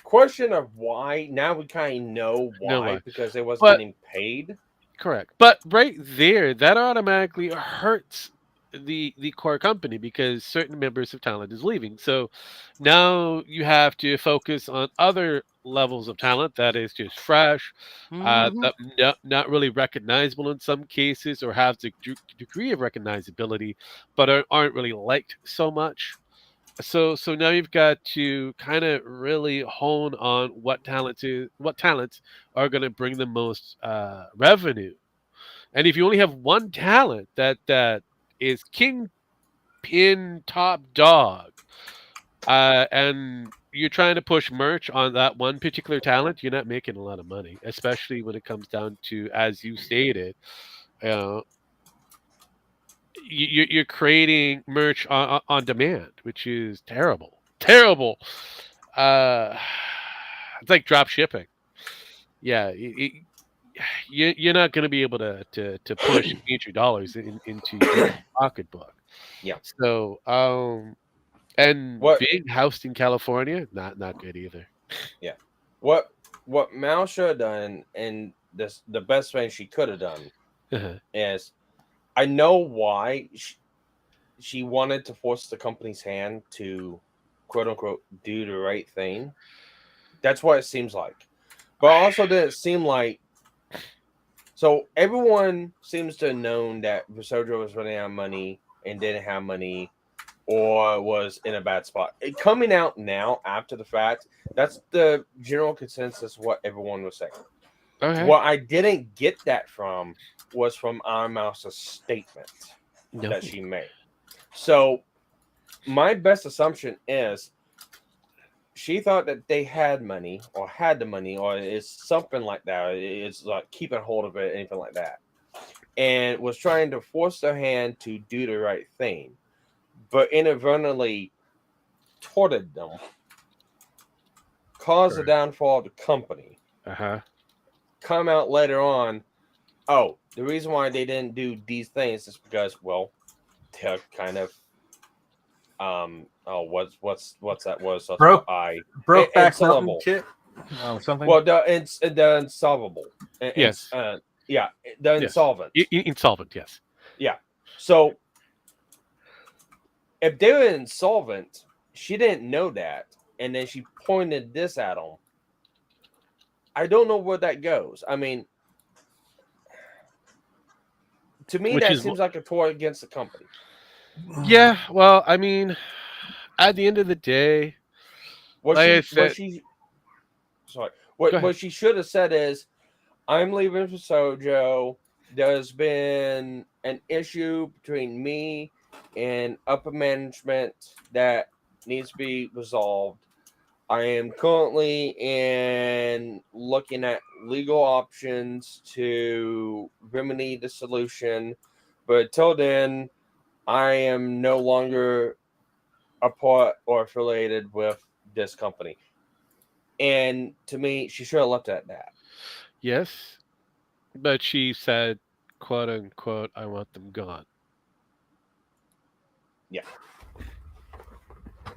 question of why. Now we kind of know no why, why, because they wasn't but getting paid. correct. But right there, that automatically hurts the core company because certain members of talent is leaving. So now you have to focus on other levels of talent that is just fresh, Hmm. that not really recognizable in some cases, or have the degree of recognizability, but aren't really liked so much. So now you've got to kind of really hone on what talents are going to bring the most revenue. And if you only have one talent that is kingpin top dog, and you're trying to push merch on that one particular talent, you're not making a lot of money, especially when it comes down to, as you stated, uh, you're creating merch on demand, which is terrible, terrible. Uh, it's like drop shipping. Yeah, you're not going to be able to push major dollars into your pocketbook. Yeah. So, and What? being housed in California, not good either. Yeah. What Mal should have done, and this the best thing she could have done Uh-huh. is, I know why she wanted to force the company's hand to, quote unquote, do the right thing. That's what it seems like. But also didn't seem like, so everyone seems to have known that Visojo was running out of money and didn't have money or was in a bad spot. Coming out now after the fact, that's the general consensus of what everyone was saying. Okay. What I didn't get that from was from Iron Mouse's statement No. that she made. So my best assumption is she thought that they had money or had the money or it's something like that. It's like keeping hold of it, anything like that. And was trying to force their hand to do the right thing, but inadvertently torted them, caused the Right. downfall of the company. Uh-huh. Come out later on, oh, the reason why they didn't do these things is because, well, they're kind of what's that word starts with Broke I Brokeback Mountain insolvable. shit. Oh, something. Well, the insolvable. Yes. Yeah, the Yes. insolvent. Insolvent. Yes. Yeah. So if they were insolvent, she didn't know that, and then she pointed this at them. I don't know where that goes. I mean, to me, Which that is seems like a tort against the company. yeah. Well, I mean, at the end of the day, What like I she, what said, she, sorry, go ahead. what she should have said is, I'm leaving for Sojo. There's been an issue between me and upper management that needs to be resolved. I am currently in looking at legal options to remedy the solution, but until then, I am no longer a part or affiliated with this company. And to me, she should have left it at that. Yes, but she said, "quote unquote," I want them gone. Yeah.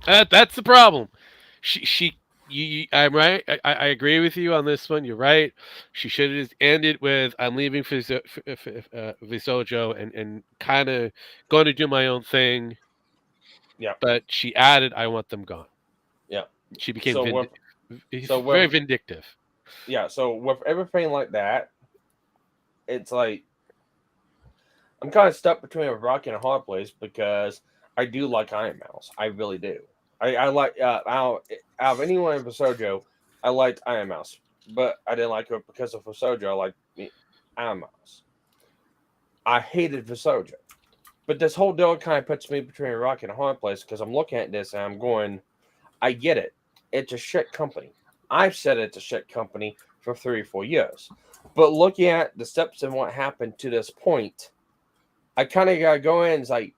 That's the problem. She I'm right. I agree with you on this one. You're right. She should have just ended with, "I'm leaving Visojo and kind of going to do my own thing." Yeah. But she added, "I want them gone." Yeah. She became So with so very with vindictive. so with everything like that, it's like I'm kind of stuck between a rock and a hard place because I do like Iron Mouse. I really do. I like out of anyone in Fasojo, I liked Iron Mouse, but I didn't like her because of Fasojo. I liked Iron Mouse. I hated Fasojo, but this whole deal kind of puts me between a rock and a hard place because I'm looking at this and I'm going, I get it. It's a shit company. I've said it's a shit company for 3 or 4 years, but looking at the steps and what happened to this point, I kind of gotta go in. It's like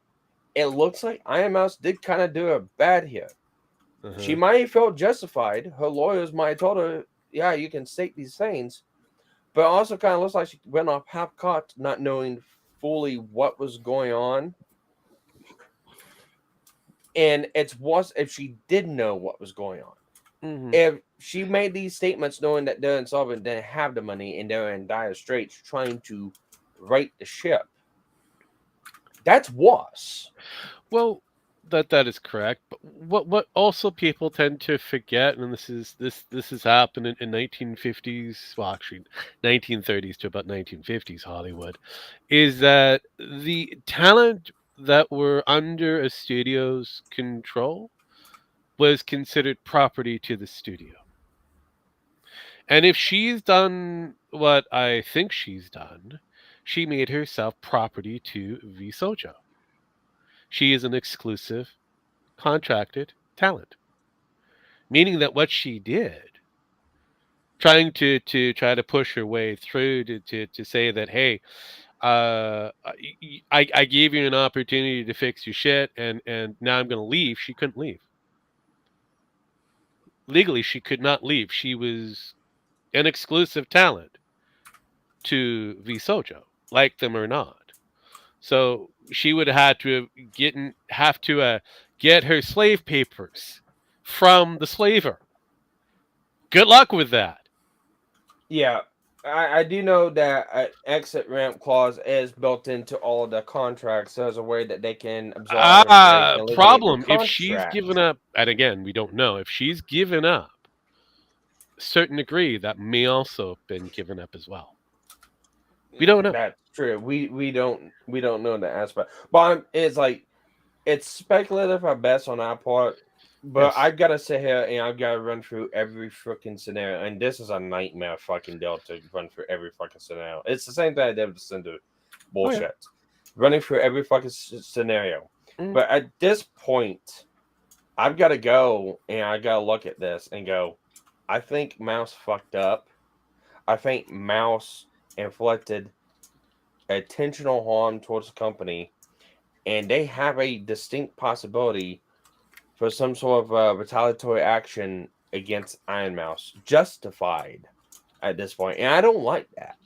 it looks like Iron Mouse did kind of do a bad here. She might have felt justified. Her lawyers might have told her, "Yeah, you can state these things," but it also kind of looks like she went off half cocked, not knowing fully what was going on. And it's worse if she did know what was going on. Mhm. If she made these statements knowing that they're insolvent, didn't have the money, and they're in dire straits trying to right the ship, that's worse. Well, that is correct. But what also people tend to forget, and this has happened in 1950s, well, actually 1930s to about 1950s Hollywood, is that the talent that were under a studio's control was considered property to the studio. And if she's done what I think she's done, she made herself property to Vsojo. She is an exclusive contracted talent, meaning that what she did, trying to push her way through to say that, hey, I gave you an opportunity to fix your shit, and now I'm going to leave. She couldn't leave legally. She could not leave. She was an exclusive talent to Vsojo, like them or not. So she would have had to get her slave papers from the slaver. Good luck with that. Yeah, I do know that an exit ramp clause is built into all of the contracts as a way that they can absolve and they can eliminate the Problem. If she's contract. given up, and again, we don't know if she's given up a certain degree, that may also have been given up as well. We don't know. That's true. We don't know the aspect, but it's like it's speculative at best on our part. But Yes. I've got to sit here and I've got to run through every freaking scenario, and this is a nightmare fucking deal to run through every fucking scenario. It's the same thing I did with Cinder bullshit, running through every fucking scenario. Mm. But at this point, I've got to go and I got to look at this and go, I think Mouse fucked up. I think Mouse inflicted intentional harm towards the company, and they have a distinct possibility for some sort of retaliatory action against Iron Mouse, justified at this point. And I don't like that.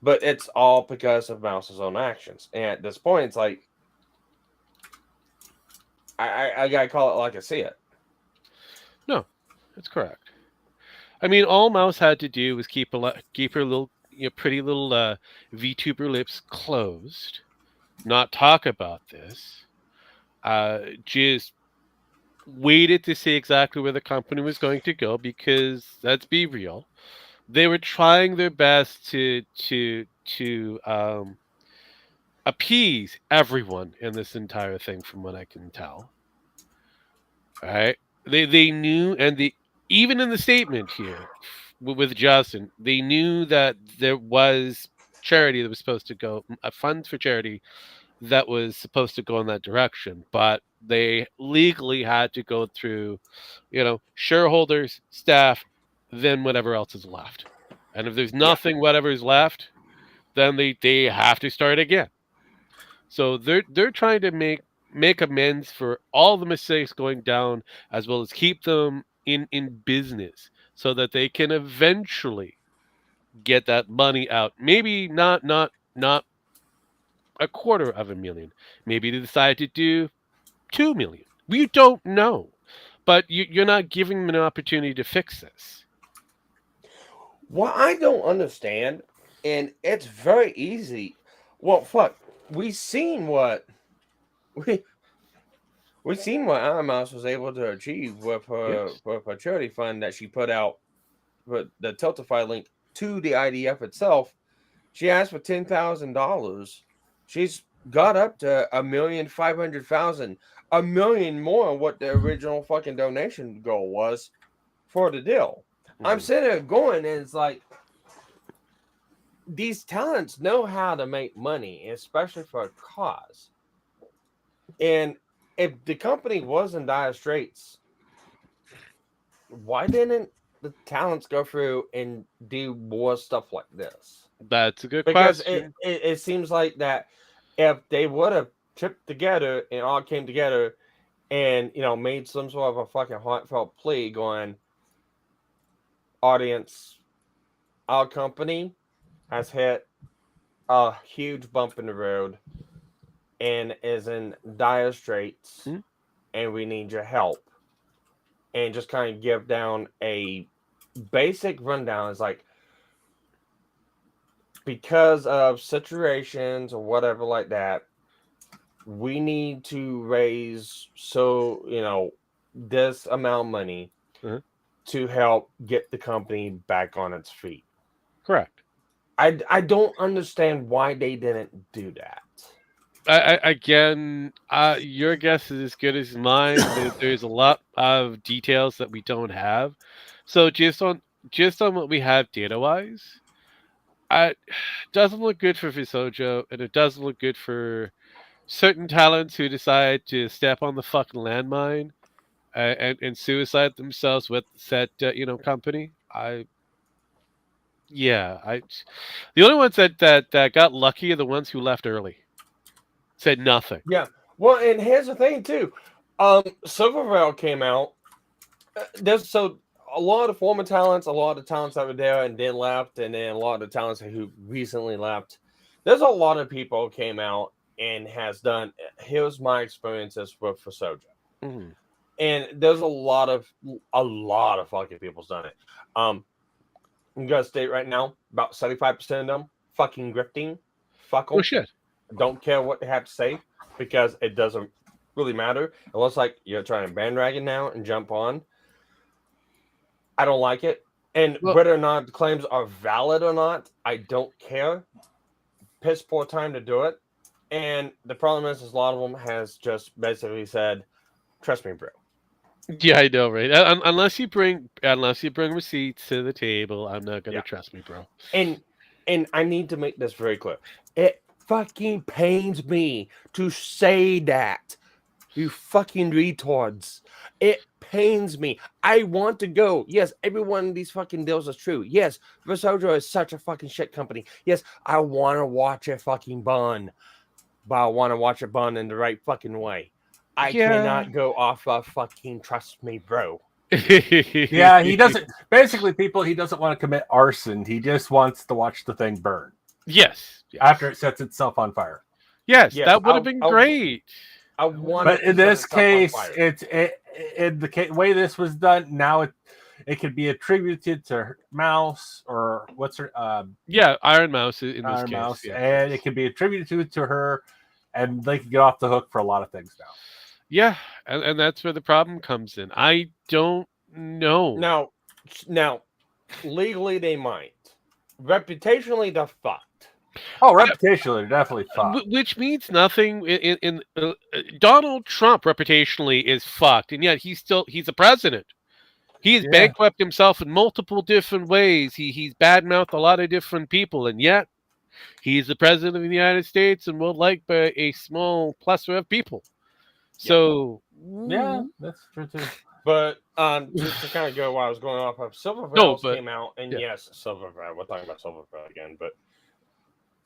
But it's all because of Mouse's own actions. And at this point, it's like, I gotta call it like I see it. No, that's correct. I mean, all Mouse had to do was keep her little, pretty little VTuber lips closed, not talk about this. Just waited to see exactly where the company was going to go, because let's be real, they were trying their best to appease everyone in this entire thing, from what I can tell. All right, they knew, and they, even in the statement here with Justin, they knew that there was charity that was supposed to go, a fund for charity that was supposed to go in that direction, but they legally had to go through, shareholders, staff, then whatever else is left. And if there's nothing, whatever is left, then they have to start again. So they're trying to make amends for all the mistakes going down, as well as keep them in business, so that they can eventually get that money out. Maybe not $250,000. Maybe they decide to do 2 million. We don't know, but you're not giving them an opportunity to fix this. What I don't understand, and it's very easy. Well, fuck, we seen what we we seen what Iron Mouse was able to achieve with her charity fund that she put out with the Tiltify link to the IDF itself. She asked for $10,000. She's got up to 1,500,000, a million more than what the original fucking donation goal was for the deal. I'm sitting there going, and it's like, these talents know how to make money, especially for a cause. And if the company was in dire straits, why didn't the talents go through and do more stuff like this? That's a good Because question. it seems like that if they would have chipped together and all came together and made some sort of a fucking heartfelt plea going, audience, our company has hit a huge bump in the road and is in dire straits, and we need your help. And just kind of give down a basic rundown. It's like, because of situations or whatever like that, we need to raise this amount of money to help get the company back on its feet. Correct. I don't understand why they didn't do that. Again, your guess is as good as mine. There's a lot of details that we don't have. So just on what we have data wise, it doesn't look good for Visojo, and it doesn't look good for certain talents who decide to step on the fucking landmine and suicide themselves with said company. The only ones that got lucky are the ones who left early. Said nothing. Yeah. Well, and here's the thing too. Silvervale came out. There's a lot of former talents, a lot of talents that were there and then left, and then a lot of the talents who recently left. There's a lot of people who came out and has done. Here's my experiences with Soja. Mm-hmm. And there's a lot of fucking people's done it. I'm gonna state right now, about 75% of them fucking grifting. Fuck them. Oh shit. Don't care what they have to say because it doesn't really matter. It looks like you're trying to bandwagon now and jump on. I don't like it. And whether or not the claims are valid or not, I don't care. Piss poor time to do it. And the problem is a lot of them has just basically said, trust me, bro. Yeah, I know, right? Unless you bring receipts to the table, I'm not gonna trust me, bro. And I need to make this very clear. It fucking pains me to say that. You fucking retards. It pains me. I want to go. Yes, every one of these fucking deals is true. Yes, Visojo is such a fucking shit company. Yes, I want to watch it fucking burn. But I want to watch it burn in the right fucking way. I cannot go off of fucking trust me, bro. Yeah, he doesn't. Basically, people, he doesn't want to commit arson. He just wants to watch the thing burn. Yes. After it sets itself on fire. Yes, that would have been great. I want. But in this case, the way this was done, now it could be attributed to Mouse or what's her Iron Mouse in this case. Mouse, and it could be attributed to her, and they can get off the hook for a lot of things now. Yeah, and that's where the problem comes in. I don't know. Now, legally they might. Reputationally, they're fucked. Oh, reputationally, they're definitely fucked. Which means nothing. Donald Trump reputationally is fucked, and yet he's a president. He has bankrupt himself in multiple different ways. He's badmouthed a lot of different people, and yet he's the president of the United States and well liked by a small plethora of people. So yeah, that's true too. But just to kind of go while I was going off of Silvervale came out, and yes, Silvervale. We're talking about Silvervale again, but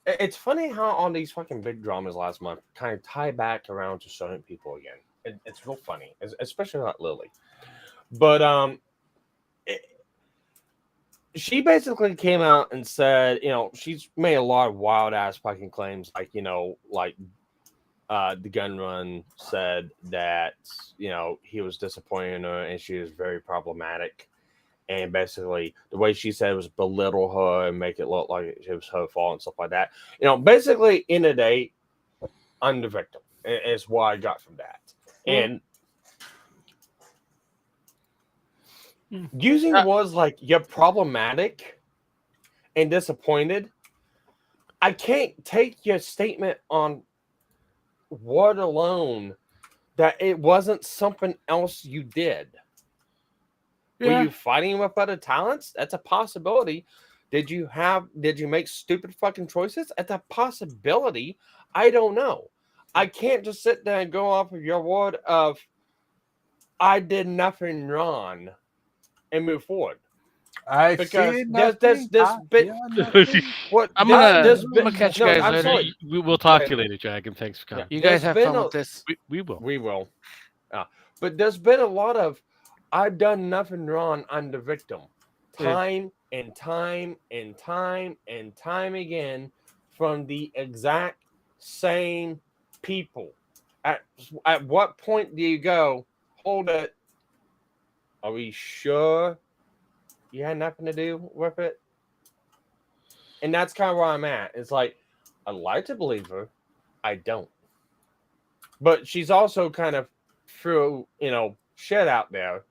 it's funny how all these fucking big dramas last month kind of tie back around to certain people again. It's real funny, especially not Lily. But she basically came out and said, she's made a lot of wild ass fucking claims, like the gun run said that he was disappointed in her and she was very problematic, and basically the way she said it was belittle her and make it look like it was her fault and stuff like that. Basically in the day, I'm the victim is what I got from that. And using words like you're problematic and disappointed, I can't take your statement on word alone that it wasn't something else you did. Were you fighting with other talents? That's a possibility. Did you make stupid fucking choices? That's a possibility. I don't know. I can't just sit there and go off of your word of I did nothing wrong and move forward. I Because see there's nothing. this I bit. hear nothing. What I'm this, gonna, this I'm bit? gonna catch you No, guys I'm later. sorry. We'll talk to you later, Dragon. Thanks for coming. You There's guys have been fun a- with this. We will. We will. But there's been a lot of I've done nothing wrong. I'm the victim. Time and time and time and time again from the exact same people. At what point do you go, hold it? Are we sure you had nothing to do with it? And that's kind of where I'm at. It's like, I like to believe her. I don't. But she's also kind of threw, shit out there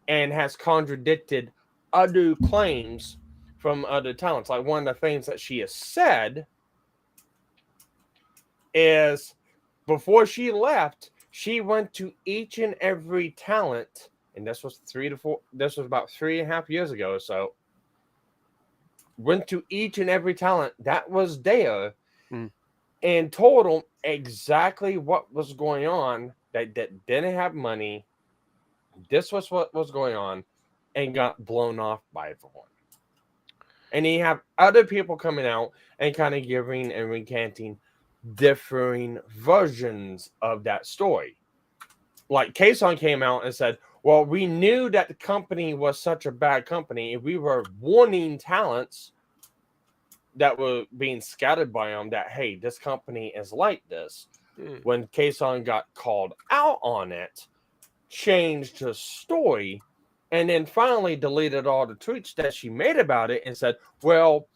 and has contradicted other claims from other talents. Like one of the things that she has said is before she left, she went to each and every talent, and this was about 3.5 years ago or so. Went to each and every talent that was there and told them exactly what was going on, that didn't have money. This was what was going on, and got blown off by everyone. And you have other people coming out and kind of giving and recanting differing versions of that story. Like Kason came out and said, well, we knew that the company was such a bad company. We were warning talents that were being scattered by them that, hey, this company is like this. When Kason got called out on it, changed her story, and then finally deleted all the tweets that she made about it and said, well,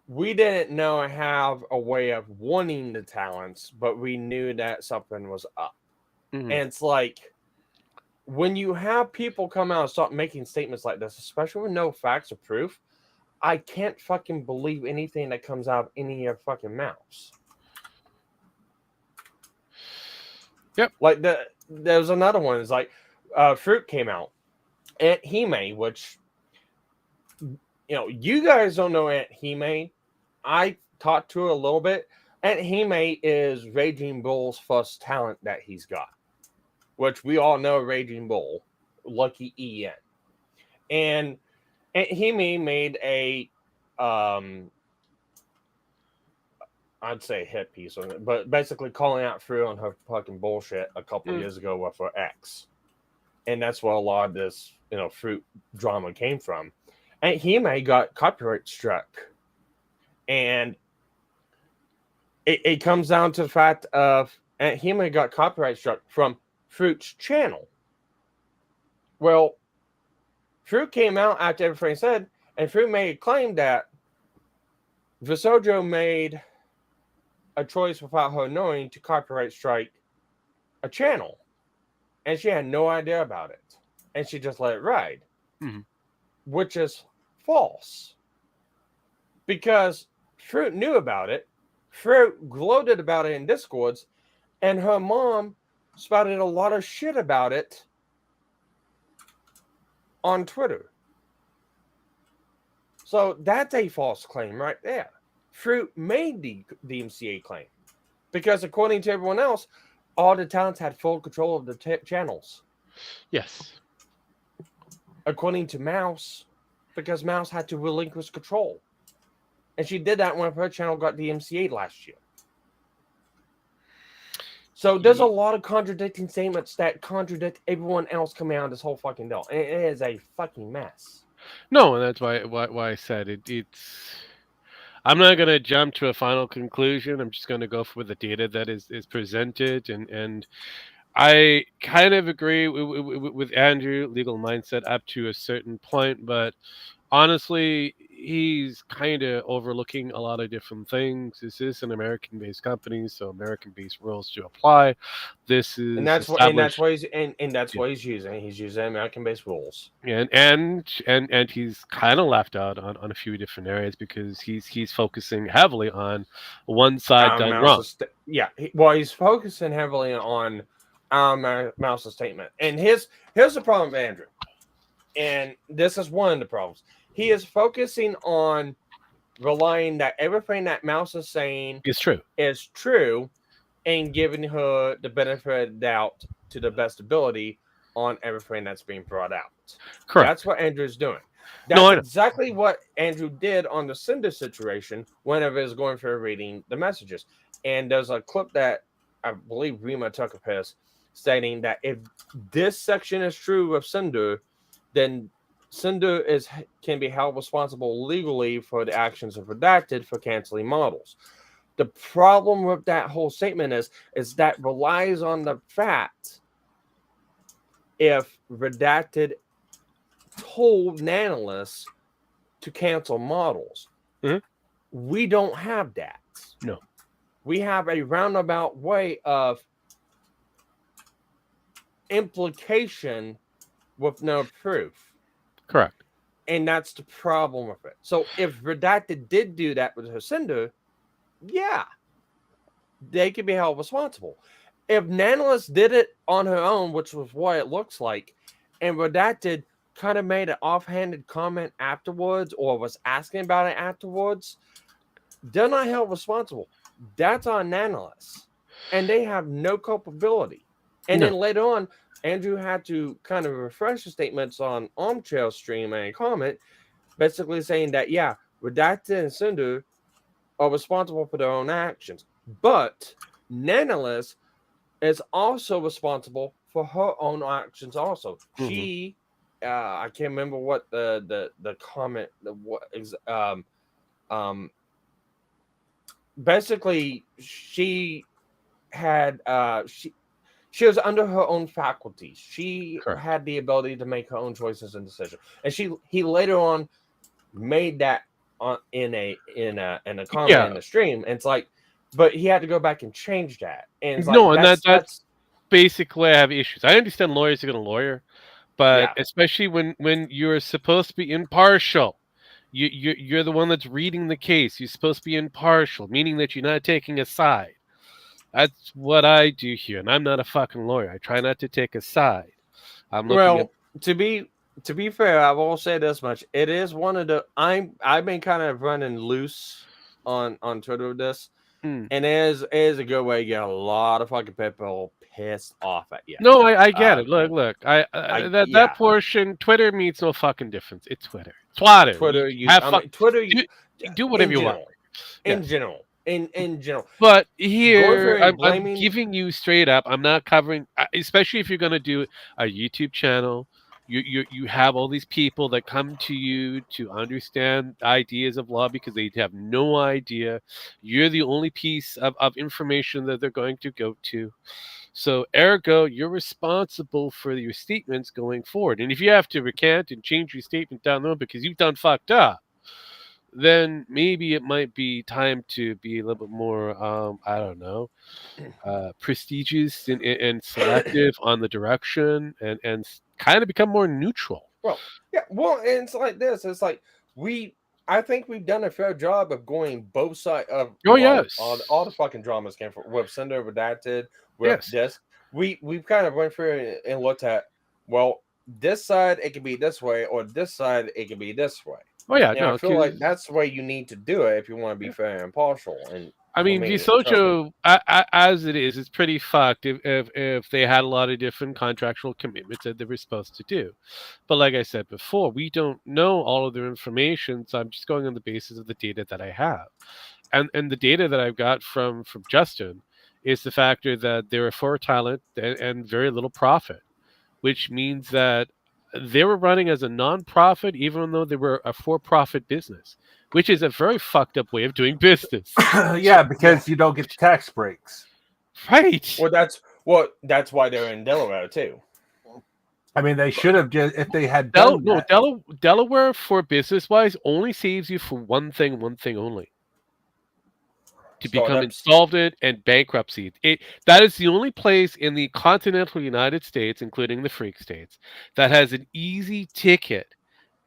we didn't know have a way of warning the talents, but we knew that something was up. And it's like, when you have people come out and start making statements like this, especially with no facts or proof, I can't fucking believe anything that comes out of any of your fucking mouths. Yep. Like there was another one. It's like Fruit came out. Aunt Hime, which you guys don't know Aunt Hime. I talked to her a little bit. Aunt Hime is Raging Bull's first talent that he's got, which we all know Raging Bull, Lucky EN. And Aunt Hime made a I'd say hit piece on it, but basically calling out Fruit on her fucking bullshit a couple years ago with her ex. And that's where a lot of this, Fruit drama came from. And Hime got copyright struck. And it comes down to the fact of Aunt Hime got copyright struck from Fruit's channel. Well, Fruit came out after everything said, and Fruit made a claim that Visojo made a choice without her knowing to copyright strike a channel. And she had no idea about it. And she just let it ride. Which is false. Because Fruit knew about it. Fruit gloated about it in Discords. And her mom spouted a lot of shit about it on Twitter. So that's a false claim right there. Fruit made the DMCA claim. Because according to everyone else, all the talents had full control of the channels. Yes. According to Mouse, because Mouse had to relinquish control. And she did that when her channel got DMCA'd last year. So there's a lot of contradicting statements that contradict everyone else coming out of this whole fucking deal. And it is a fucking mess. No, and that's why I said it's. I'm not going to jump to a final conclusion. I'm just going to go for the data that is presented, and I kind of agree with Andrew. Legal mindset up to a certain point, but honestly, he's kind of overlooking a lot of different things. This is an American-based company, so American-based rules do apply. This is That's what he's using. He's using American-based rules. and he's kind of left out on a few different areas because he's focusing heavily on one side done wrong. He's focusing heavily on Mouse's statement. And here's the problem with Andrew. And this is one of the problems. He is focusing on relying that everything that Mouse is saying is true and giving her the benefit of the doubt to the best ability on everything that's being brought out. Correct. That's what Andrew's doing. No, That's I know. exactly what Andrew did on the Cinder situation whenever he was going through reading the messages. And there's a clip that I believe Rima took of his stating that if this section is true of Cinder, then Cinder can be held responsible legally for the actions of Redacted for canceling models. The problem with that whole statement is that relies on the fact if Redacted told Nanolith to cancel models. Mhm. We don't have that. No. We have a roundabout way of implication with no proof. Correct. And that's the problem with it. So if Redacted did do that with Jacinda, yeah, they could be held responsible. If Nanolith did it on her own, which was what it looks like, and Redacted kind of made an offhanded comment afterwards or was asking about it afterwards, they're not held responsible. That's on Nanolith. And they have no culpability. And then later on, Andrew had to kind of refresh the statements on Armchair Stream and comment, basically saying that, yeah, Redacted and Cinder are responsible for their own actions. But Nanolith is also responsible for her own actions also. Mhm. She, I can't remember what the comment, basically she had, she was under her own faculties. She Correct. had the ability to make her own choices and decisions. And he later on made that in a comment in the stream. And it's like, but he had to go back and change that. And it's like, No, and that's basically I have issues. I understand lawyers are going to lawyer, but Yeah. especially when you're supposed to be impartial. You're the one that's reading the case. You're supposed to be impartial, meaning that you're not taking a side. That's what I do here, and I'm not a fucking lawyer. I try not to take a side. I'm looking at to be fair, I will say this much: it is one of the I've been kind of running loose on Twitter with this, Hmm. and it is a good way to get a lot of fucking people pissed off at you. No, I get it. Look. That yeah. portion, Twitter means no fucking difference. It's Twitter. Twitter. Twitter, have fun. Twitter, Do whatever you want. In general. But here, and I'm blaming- giving you straight up. I'm not covering, especially if you're going to do a YouTube channel. You have all these people that come to you to understand ideas of law because they have no idea. You're the only piece of information that they're going to go to. So, ergo, you're responsible for your statements going forward. And if you have to recant and change your statement down the road because you've done fucked up, then maybe it might be time to be a little bit more, I don't know, prestigious and selective on the direction and kind of become more neutral. Well, yeah. Well, and it's like this. It's like I think we've done a fair job of going both sides of. Yes. All the fucking dramas came from with Cinder, Redacted, with this. We've kind of went through it and looked at, well, this side it can be this way, or this side it can be this way. Oh yeah, I feel like that's the way you need to do it if you want to be fair and impartial. And I mean, Vsojo, as it is, it's pretty fucked if they had a lot of different contractual commitments that they were supposed to do. But like I said before, we don't know all of their information, so I'm just going on the basis of the data that I have. And the data that I've got from Justin is the factor that they're for talent and very little profit, which means that they were running as a non-profit even though they were a for-profit business, which is a very fucked up way of doing business. Yeah, because you don't get tax breaks. Right. Well, that's why they're in Delaware too. I mean, they should have just, if they had done Delaware for business-wise only saves you for one thing only. To become insolvent and bankruptcy. That is the only place in the continental United States, including the freak states, that has an easy ticket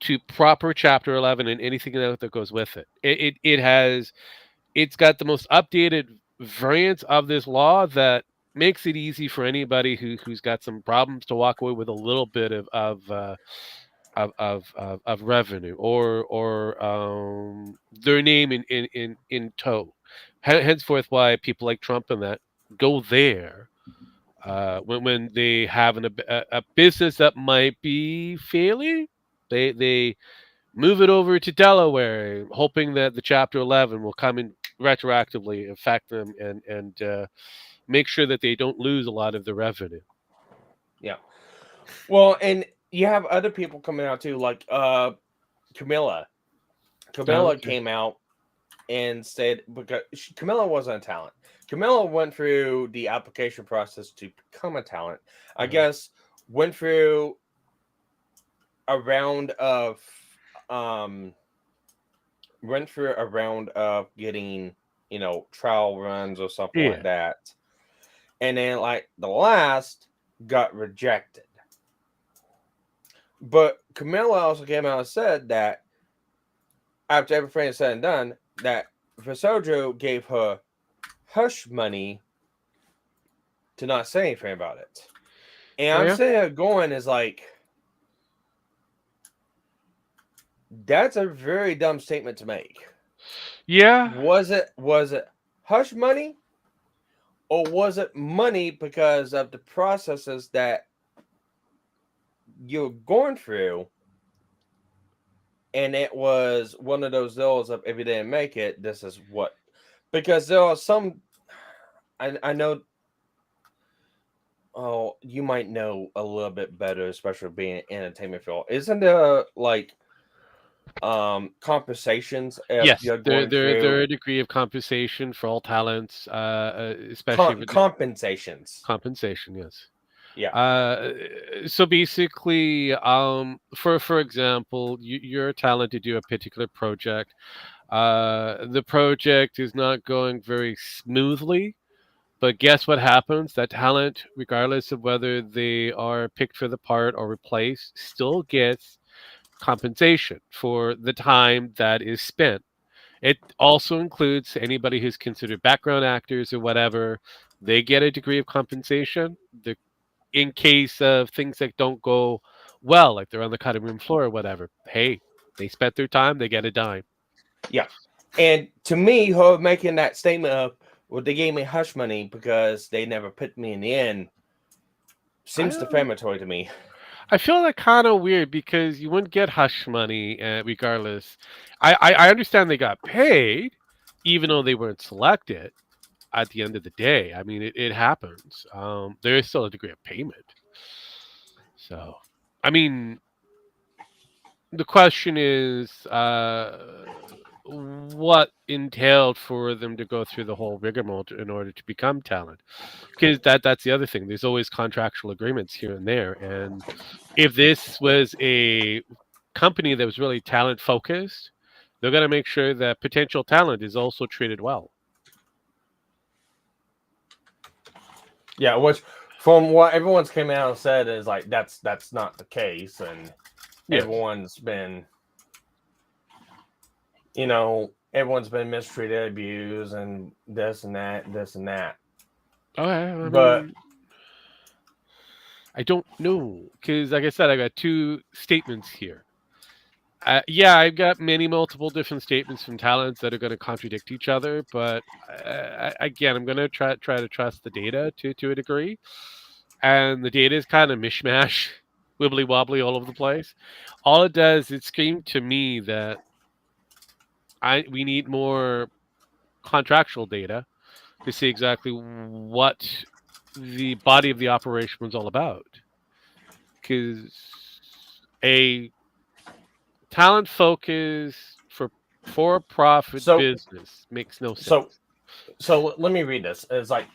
to proper Chapter 11 and anything that goes with it. It's got the most updated variants of this law that makes it easy for anybody who's got some problems to walk away with a little bit of revenue or their name in tow. Henceforth, why people like Trump and that go there When they have a business that might be failing, they move it over to Delaware, hoping that the Chapter 11 will come in retroactively affect them and make sure that they don't lose a lot of the revenue. Yeah. Well, and you have other people coming out too, like Camilla. Camilla Okay. came out and said, because Camilla wasn't a talent. Camilla went through the application process to become a talent. I guess went through a round of getting, trial runs or something like Yeah. that. And then like the last got rejected. But Camilla also came out and said that after everything is said and done, that Visojo gave her hush money to not say anything about it. And I'm sitting here going, is like, that's a very dumb statement to make. Yeah. Was it hush money? Or was it money because of the processes that you're going through? And it was one of those deals of, if you didn't make it, this is what. Because there are some, I know, oh, you might know a little bit better, especially being in entertainment field. Isn't there like compensations if Yes, you're there going there there are through a degree of compensation for all talents, especially with the compensations? compensation. Yes. Yeah. So basically, for example, you're a talent to do a particular project. The project is not going very smoothly, but guess what happens? That talent, regardless of whether they are picked for the part or replaced, still gets compensation for the time that is spent. It also includes anybody who's considered background actors or whatever. They get a degree of compensation. In case of things that don't go well, like they're on the cutting room floor or whatever. Hey, they spent their time, they get a dime. Yeah. And to me, her making that statement of, well, they gave me hush money because they never put me in the end seems defamatory to me. I feel that kind of weird because you wouldn't get hush money regardless. I understand they got paid, even though they weren't selected at the end of the day. I mean, it happens. There is still a degree of payment. So, I mean, the question is what entailed for them to go through the whole rigmarole in order to become talent, because that's the other thing. There's always contractual agreements here and there, and if this was a company that was really talent focused, they're going to make sure that potential talent is also treated well. Yeah, which from what everyone's came out and said is like that's not the case, and Yes. everyone's been mistreated, abused, and this and that. Okay, But I don't know because, like I said, I got two statements here. Yeah, I've got multiple different statements from talents that are going to contradict each other, but again, I'm going to try to trust the data to a degree, and the data is kind of mishmash, wibbly wobbly all over the place. All it does, it screamed to me that we need more contractual data to see exactly what the body of the operation was all about, because a talent focus for profit business makes no sense. So let me read this. It's like,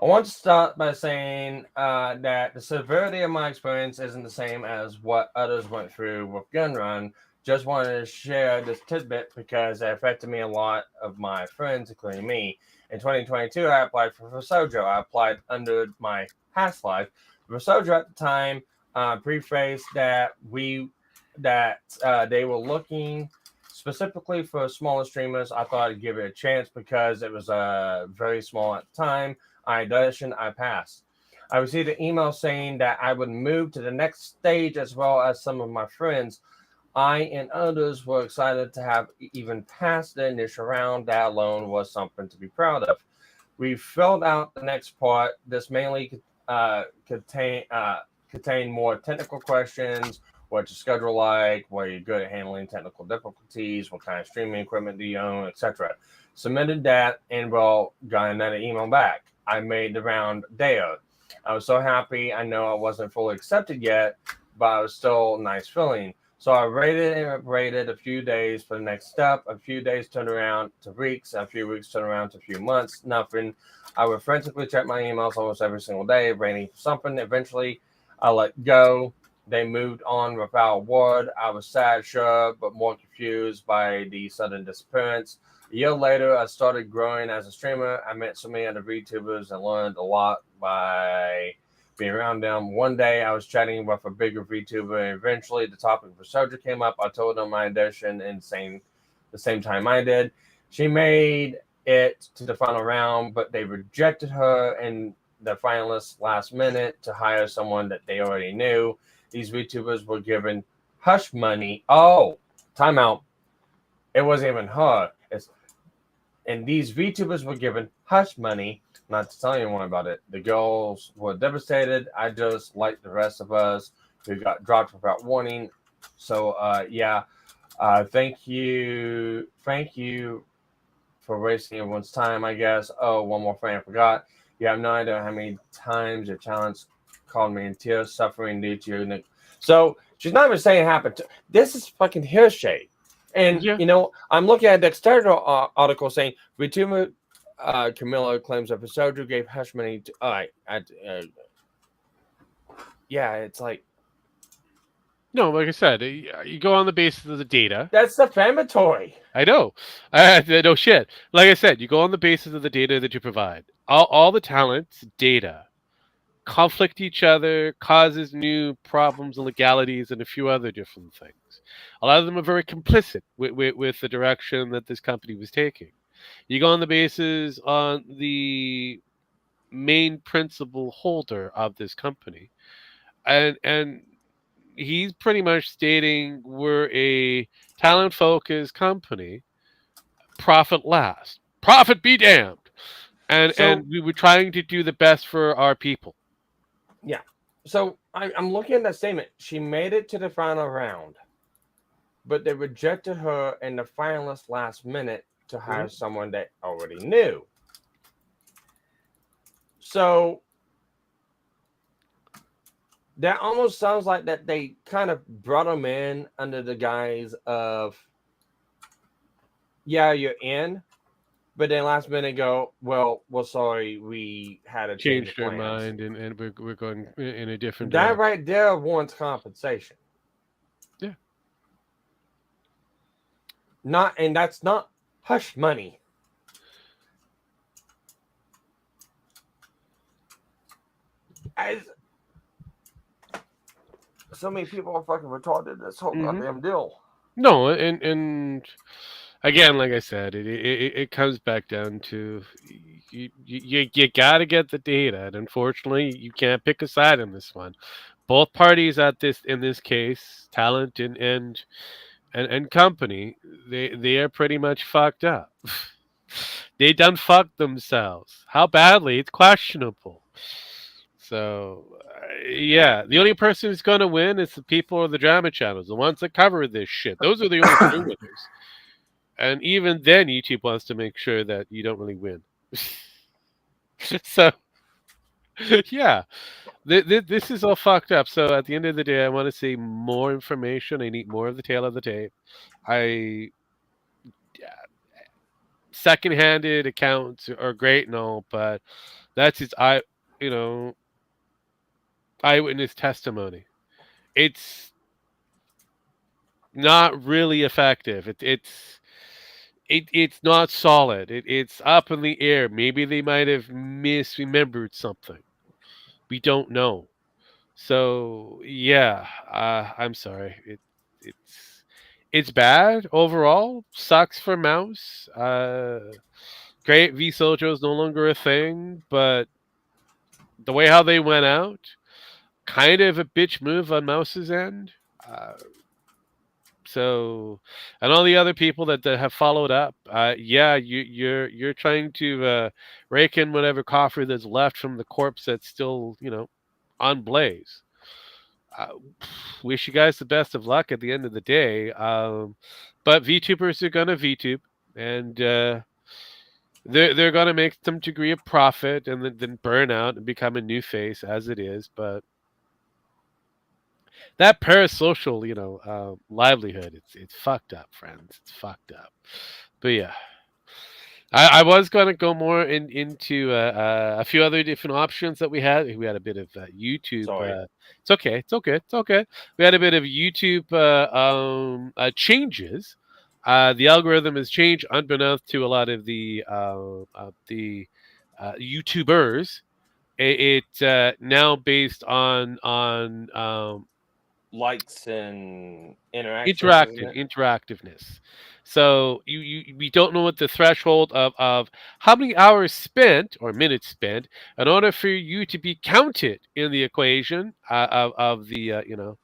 I want to start by saying that the severity of my experience isn't the same as what others went through with Gun Run. Just wanted to share this tidbit because it affected me a lot of my friends, including me. In 2022, I applied for Sojo. I applied under my past life. Sojo at the time prefaced that they were looking specifically for smaller streamers. I thought I'd give it a chance because it was very small at the time. I auditioned, I passed. I received an email saying that I would move to the next stage as well as some of my friends. I and others were excited to have even passed the initial round. That alone was something to be proud of. We filled out the next part. This mainly contain more technical questions. What's your schedule like? What are you good at handling technical difficulties? What kind of streaming equipment do you own, etc. Submitted that and got another email back. I made the round there. I was so happy. I know I wasn't fully accepted yet, but it was still a nice feeling. So I rated a few days for the next step. A few days turned around to weeks. A few weeks turned around to a few months. Nothing. I would frantically check my emails almost every single day, waiting for something. Eventually, I let go. They moved on without a word. I was sad, sure, but more confused by the sudden disappearance. A year later, I started growing as a streamer. I met so many other VTubers and learned a lot by being around them. One day, I was chatting with a bigger VTuber, and eventually, the topic of Soldier came up. I told them my audition in the same time I did. She made it to the final round, but they rejected her in the finalists last minute to hire someone that they already knew. These VTubers were given hush money. Oh, timeout. It wasn't even her. And these VTubers were given hush money, not to tell anyone about it. The girls were devastated. I just, like the rest of us, who got dropped without warning. So, thank you for wasting everyone's time, I guess. Oh, one more thing I forgot. You have no idea how many times your talents called me in tears, suffering due to your. So she's not even saying it happened. This is fucking hearsay. And, I'm looking at the external article saying VTuber Camilla claims that Soldier gave hush money to. It's like. No, like I said, you go on the basis of the data. That's defamatory. I know. No shit. Like I said, you go on the basis of the data that you provide. All the talents, data, conflict each other, causes new problems and legalities and a few other different things. A lot of them are very complicit with the direction that this company was taking. You go on the basis on the main principal holder of this company. And he's pretty much stating we're a talent focused company, profit last, profit be damned, and we were trying to do the best for our people. Yeah. So I'm looking at that statement. She made it to the final round, but they rejected her in the finalists last minute to hire someone they already knew. So that almost sounds like that they kind of brought them in under the guise of, yeah, you're in, but then last minute go, well, sorry, we had a change Changed our mind and we're going in a different that direction. right there warrants compensation. Yeah. And that's not hush money. As so many people are fucking retarded. This whole goddamn deal. No, and again, like I said, it comes back down to you got to get the data, and unfortunately, you can't pick a side in this one. Both parties in this case, talent and company, they are pretty much fucked up. They done fucked themselves. How badly? It's questionable. So, the only person who's going to win is the people of the drama channels, the ones that cover this shit. Those are the only true winners. And even then, YouTube wants to make sure that you don't really win. So, yeah, this is all fucked up. So at the end of the day, I want to see more information. I need more of the tail of the tape. Second-handed accounts are great and all, but that's his eyewitness testimony. It's not really effective. It's not solid. It's up in the air. Maybe they might have misremembered something. We don't know. So yeah, I'm sorry. It's bad overall. Sucks for Mouse. Great V Sojo is no longer a thing, but the way how they went out, kind of a bitch move on Mouse's end. So, and all the other people that have followed up, yeah, you're trying to rake in whatever coffer that's left from the corpse that's still, on blaze. Uh, wish you guys the best of luck at the end of the day. But VTubers are gonna VTube, and they're gonna make some degree of profit, and then burn out and become a new face as it is. But that parasocial, livelihood, it's fucked up, friends. It's fucked up. But yeah. I was going to go more into a few other different options that we had. We had a bit of YouTube. Sorry. It's okay. It's okay. It's okay. We had a bit of YouTube changes. The algorithm has changed, unbeknownst to a lot of the YouTubers. It's now based on Likes and interactions, interactiveness. So we don't know what the threshold of how many hours spent or minutes spent in order for you to be counted in the equation of the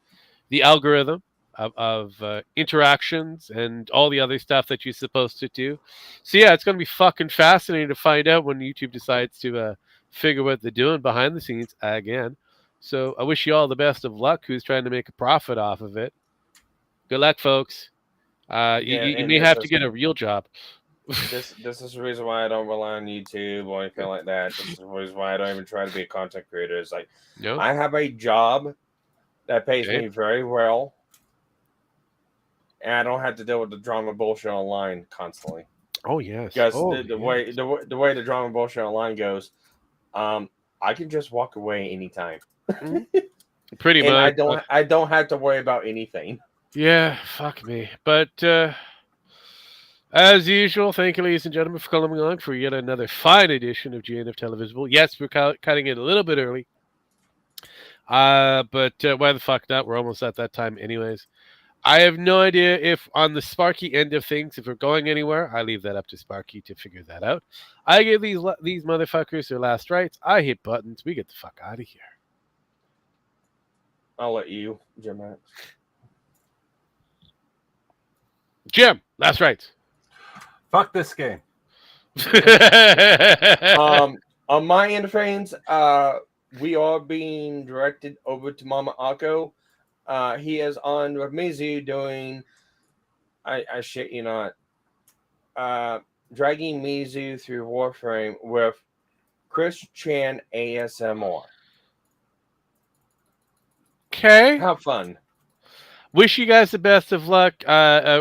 algorithm of interactions and all the other stuff that you're supposed to do. So yeah, it's going to be fucking fascinating to find out when YouTube decides to figure what they're doing behind the scenes again. So I wish you all the best of luck who's trying to make a profit off of it. Good luck, folks. You may have to get a real job. This is the reason why I don't rely on YouTube or anything like that. This is the reason why I don't even try to be a content creator. It's like I have a job that pays me very well, and I don't have to deal with the drama bullshit online constantly. Oh yes, because the way the drama bullshit online goes, I can just walk away anytime. Pretty much. I don't have to worry about anything. Yeah, fuck me. But as usual, thank you, ladies and gentlemen, for coming along for yet another fine edition of GNF Televisable. Yes, we're cutting it a little bit early. But why the fuck not? We're almost at that time anyways. I have no idea if on the Sparky end of things, if we're going anywhere, I leave that up to Sparky to figure that out. I give these motherfuckers their last rites. I hit buttons. We get the fuck out of here. I'll let you, Jim. Jim, last rites. Fuck this game. On my end of things, we are being directed over to Mama Akko. He is on with Mizu doing, I shit you not, dragging Mizu through Warframe with Chris Chan ASMR. Okay. Have fun. Wish you guys the best of luck.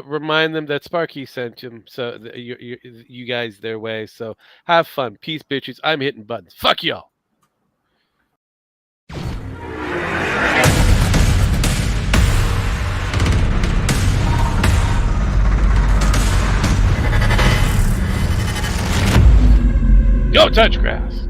Remind them that Sparky sent him, so you guys their way. So have fun. Peace, bitches. I'm hitting buttons. Fuck y'all. Go touch grass.